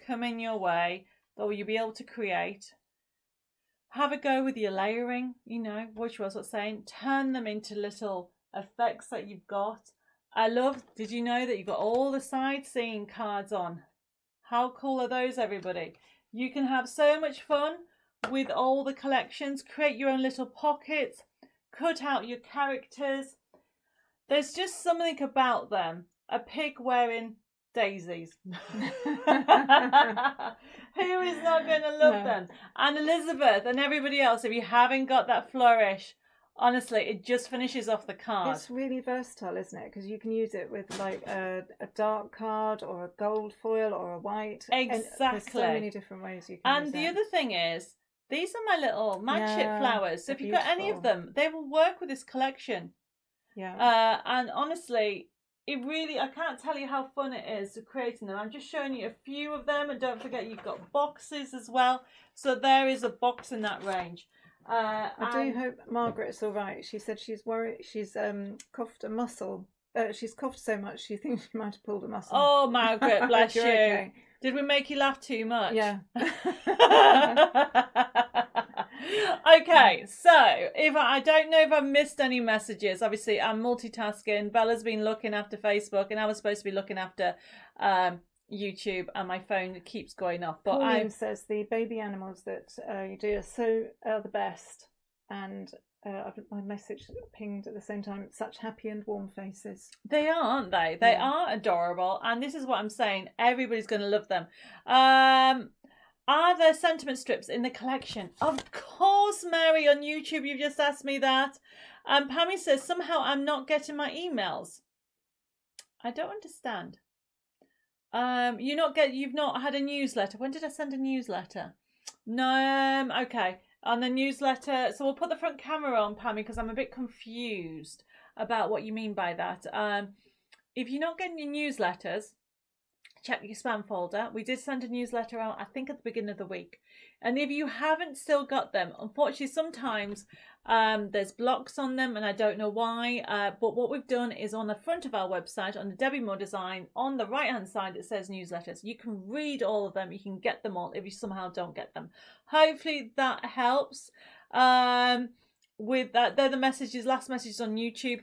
[SPEAKER 1] coming your way that you'll be able to create. Have a go with your layering, you know, which was what's saying. Turn them into little effects that you've got. I love, did you know that you've got all the sightseeing cards on? How cool are those, everybody? You can have so much fun with all the collections. Create your own little pockets. Cut out your characters. There's just something about them. A pig wearing daisies. Who is not going to love them? And Elizabeth and everybody else, if you haven't got that flourish, honestly, it just finishes off the card.
[SPEAKER 2] It's really versatile, isn't it? Because you can use it with like a dark card or a gold foil or a white.
[SPEAKER 1] Exactly.
[SPEAKER 2] And there's so many different ways you can use
[SPEAKER 1] the
[SPEAKER 2] it.
[SPEAKER 1] other thing is, these are my little magic flowers. So if you've got any of them, they will work with this collection.
[SPEAKER 2] Yeah.
[SPEAKER 1] And honestly, it really, I can't tell you how fun it is creating them. I'm just showing you a few of them. And don't forget, you've got boxes as well. So there is a box in that range.
[SPEAKER 2] I do hope Margaret's all right. She said she's worried. She's coughed a muscle. She's coughed so much she thinks she might have pulled a muscle.
[SPEAKER 1] Oh, Margaret, bless you.
[SPEAKER 2] Okay.
[SPEAKER 1] Did we make you laugh too much?
[SPEAKER 2] Yeah.
[SPEAKER 1] Okay, so if I don't know if I've missed any messages. Obviously, I'm multitasking. Bella's been looking after Facebook, and I was supposed to be looking after YouTube, and my phone keeps going off. But
[SPEAKER 2] Pauline says the baby animals that you do are the best, and my message pinged at the same time. Such happy and warm faces.
[SPEAKER 1] They are, aren't they? They are adorable, and this is what I'm saying. Everybody's going to love them. Are there sentiment strips in the collection? Of course, Mary, on YouTube, you've just asked me that. Pammy says, somehow I'm not getting my emails. I don't understand. You've not had a newsletter. When did I send a newsletter? No, okay. On the newsletter, so we'll put the front camera on, Pammy, because I'm a bit confused about what you mean by that. If you're not getting your newsletters, check your spam folder. We did send a newsletter out, I think, at the beginning of the week. And if you haven't still got them, unfortunately, sometimes there's blocks on them, and I don't know why. But what we've done is on the front of our website, on the Debbie Moore design, on the right-hand side, it says newsletters. You can read all of them. You can get them all if you somehow don't get them. Hopefully that helps. With that, they're the messages, last messages on YouTube.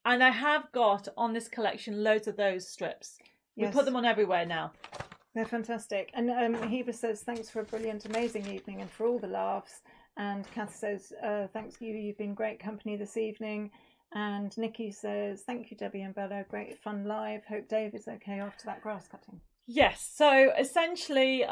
[SPEAKER 1] And I have got on this collection loads of those strips. We put them on everywhere now.
[SPEAKER 2] They're fantastic. And Heba says, thanks for a brilliant, amazing evening and for all the laughs. And Kath says, thanks you. You've been great company this evening. And Nikki says, thank you, Debbie and Bella. Great fun live. Hope Dave is okay after that grass cutting.
[SPEAKER 1] Yes, so essentially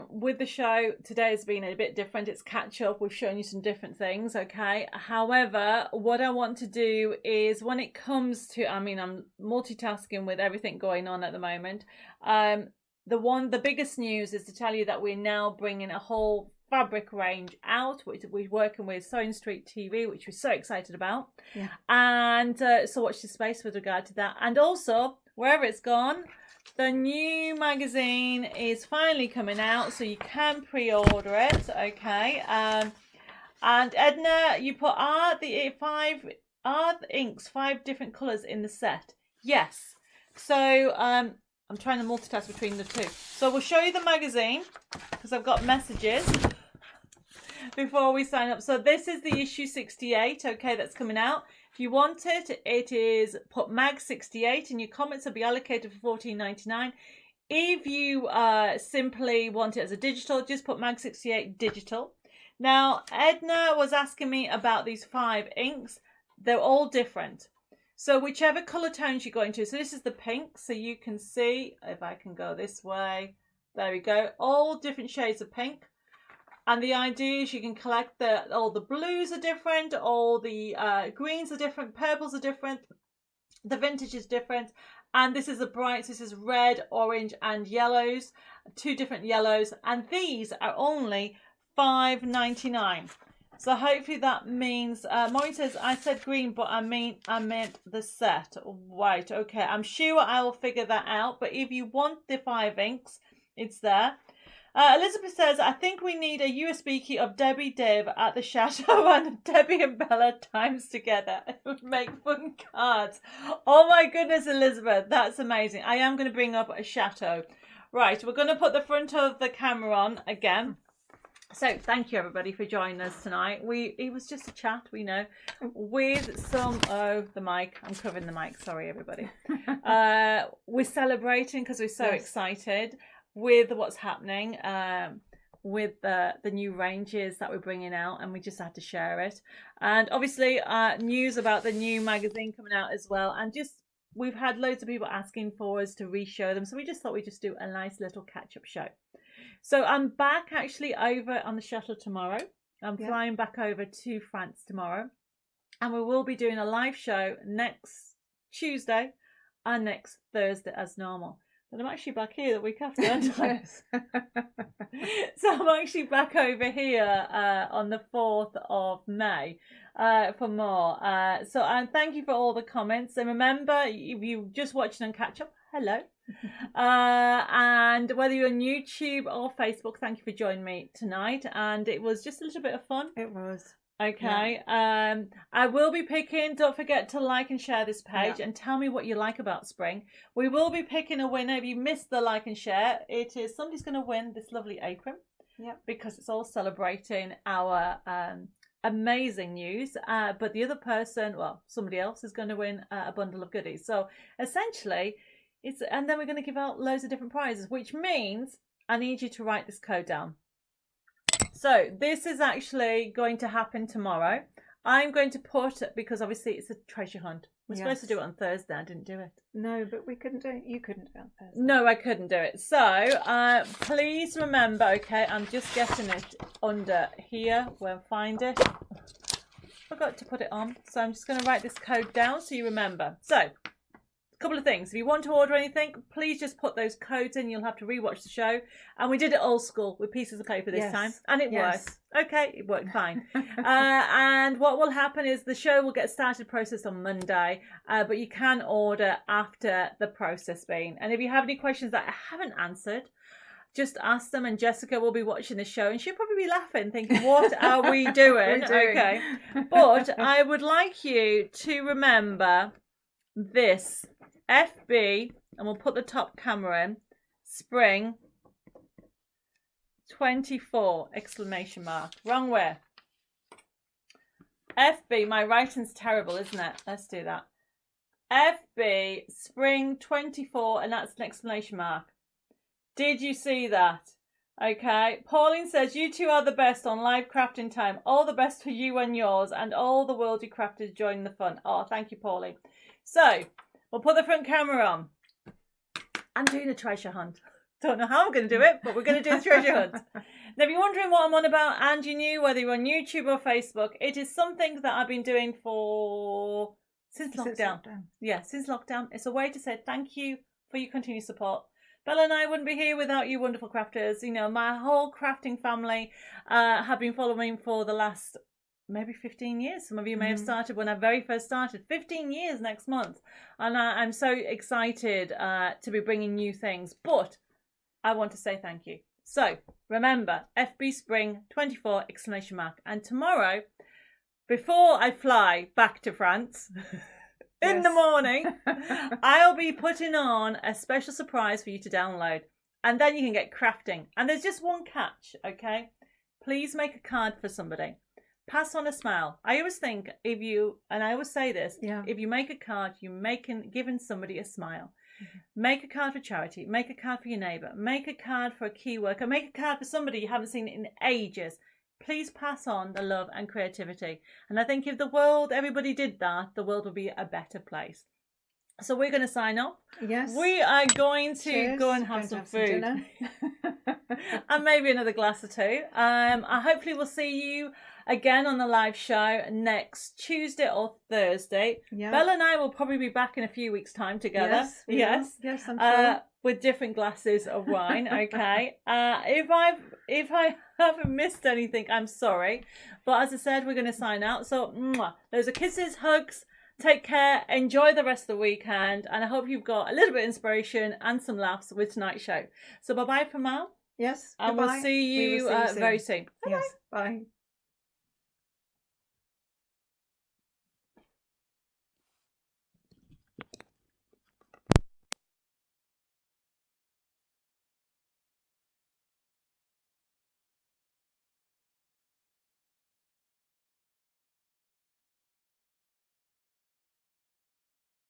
[SPEAKER 1] with the show, today has been a bit different. It's catch up. We've shown you some different things, okay? However, what I want to do is when it comes to, I'm multitasking with everything going on at the moment. The biggest news is to tell you that we're now bringing a whole fabric range out, which we're working with Sewing Street TV, which we're so excited about.
[SPEAKER 2] Yeah.
[SPEAKER 1] And so watch the space with regard to that. And also, wherever it's gone, the new magazine is finally coming out, so you can pre-order it, okay? And Edna, you put are the inks 5 different colours in the set? Yes. So I'm trying to multitask between the two. So we'll show you the magazine because I've got messages before we sign up. So this is the issue 68, okay, that's coming out. If you want it, it is put mag 68 and your comments will be allocated for $14.99. If you simply want it as a digital, just put mag 68 digital. Now, Edna was asking me about these 5 inks. They're all different. So whichever colour tones you go into, so this is the pink, so you can see, if I can go this way, There we go. All different shades of pink. And the idea is you can collect all the blues are different, all the greens are different, purples are different, the vintage is different. And this is this is red, orange and yellows, 2 different yellows. And these are only $5.99. So hopefully that means, Maureen says, I said green, but I meant the set. Right, okay. I'm sure I will figure that out. But if you want the 5 inks, it's there. Elizabeth says, I think we need a USB key of Debbie Dave at the Chateau and Debbie and Bella times together. It would make fun cards. Oh my goodness, Elizabeth. That's amazing. I am going to bring up a Chateau. Right, we're going to put the front of the camera on again. So thank you everybody for joining us tonight. It was just a chat, we know, with some the mic. I'm covering the mic, sorry everybody. We're celebrating because we're so excited with what's happening with the new ranges that we're bringing out, and we just had to share it. And obviously news about the new magazine coming out as well, and just we've had loads of people asking for us to re-show them, so we just thought we'd just do a nice little catch-up show. So I'm back actually over on the shuttle tomorrow. I'm flying back over to France tomorrow. And we will be doing a live show next Tuesday and next Thursday as normal. But I'm actually back here the week after, aren't I? So I'm actually back over here on the 4th of May for more. So thank you for all the comments. And remember, if you're just watching on catch up, hello. And whether you're on YouTube or Facebook, thank you for joining me tonight. And it was just a little bit of fun.
[SPEAKER 2] It was.
[SPEAKER 1] Okay. I will be picking, don't forget to like and share this page and tell me what you like about spring. We will be picking a winner. If you missed the like and share, somebody's going to win this lovely apron. Yeah. Because it's all celebrating our amazing news. But the other person, somebody else is going to win a bundle of goodies. So essentially, and then we're going to give out loads of different prizes, which means I need you to write this code down. So this is actually going to happen tomorrow. I'm going to put, because obviously it's a treasure hunt. We're supposed to do it on Thursday. I didn't do it.
[SPEAKER 2] No, but we couldn't do it. You couldn't do it on Thursday.
[SPEAKER 1] No, I couldn't do it. So please remember, okay, I'm just getting it under here. We'll find it. Forgot to put it on. So I'm just going to write this code down so you remember. So couple of things. If you want to order anything, please just put those codes in. You'll have to rewatch the show. And we did it old school with pieces of paper this time. And it worked. Okay, it worked fine. And what will happen is the show will get started process on Monday. But you can order after the process being. And if you have any questions that I haven't answered, just ask them, and Jessica will be watching the show and she'll probably be laughing, thinking, what are we doing? Okay. But I would like you to remember this. FB, and we'll put the top camera in, spring 24 exclamation mark. Wrong way. FB, my writing's terrible, isn't it? Let's do that. FB, spring 24, and that's an exclamation mark. Did you see that? Okay. Pauline says, you two are the best on live crafting time. All the best for you and yours, and all the worldly crafters join the fun. Oh, thank you, Pauline. So, we'll put the front camera on. I'm doing a treasure hunt. Don't know how I'm going to do it, but we're going to do a treasure hunt. Now, if you're wondering what I'm on about and you're new, whether you're on YouTube or Facebook, it is something that I've been doing since lockdown. Yeah, since lockdown. It's a way to say thank you for your continued support. Bella and I wouldn't be here without you wonderful crafters. You know, my whole crafting family have been following for the last maybe 15 years. Some of you may have started when I very first started. 15 years next month. And I'm so excited to be bringing new things. But I want to say thank you. So remember, FB Spring 24 exclamation mark. And tomorrow, before I fly back to France in the morning, I'll be putting on a special surprise for you to download. And then you can get crafting. And there's just one catch, okay? Please make a card for somebody. Pass on a smile. I always think and I always say this, if you make a card, you're giving somebody a smile. Make a card for charity. Make a card for your neighbour. Make a card for a key worker. Make a card for somebody you haven't seen in ages. Please pass on the love and creativity. And I think if everybody did that, the world would be a better place. So we're going to sign off.
[SPEAKER 2] Yes.
[SPEAKER 1] We are going to
[SPEAKER 2] Cheers.
[SPEAKER 1] go and have some food. And maybe another glass or two. I hopefully will see you again on the live show next Tuesday or Thursday.
[SPEAKER 2] Yeah.
[SPEAKER 1] Bella and I will probably be back in a few weeks' time together.
[SPEAKER 2] Yes, I'm sure.
[SPEAKER 1] With different glasses of wine. Okay. If I haven't missed anything, I'm sorry. But as I said, we're going to sign out. So those are kisses, hugs. Take care, enjoy the rest of the weekend, and I hope you've got a little bit of inspiration and some laughs with tonight's show. So bye-bye for now.
[SPEAKER 2] Yes,
[SPEAKER 1] and we'll see you, very soon. Bye-bye.
[SPEAKER 2] Yes, bye.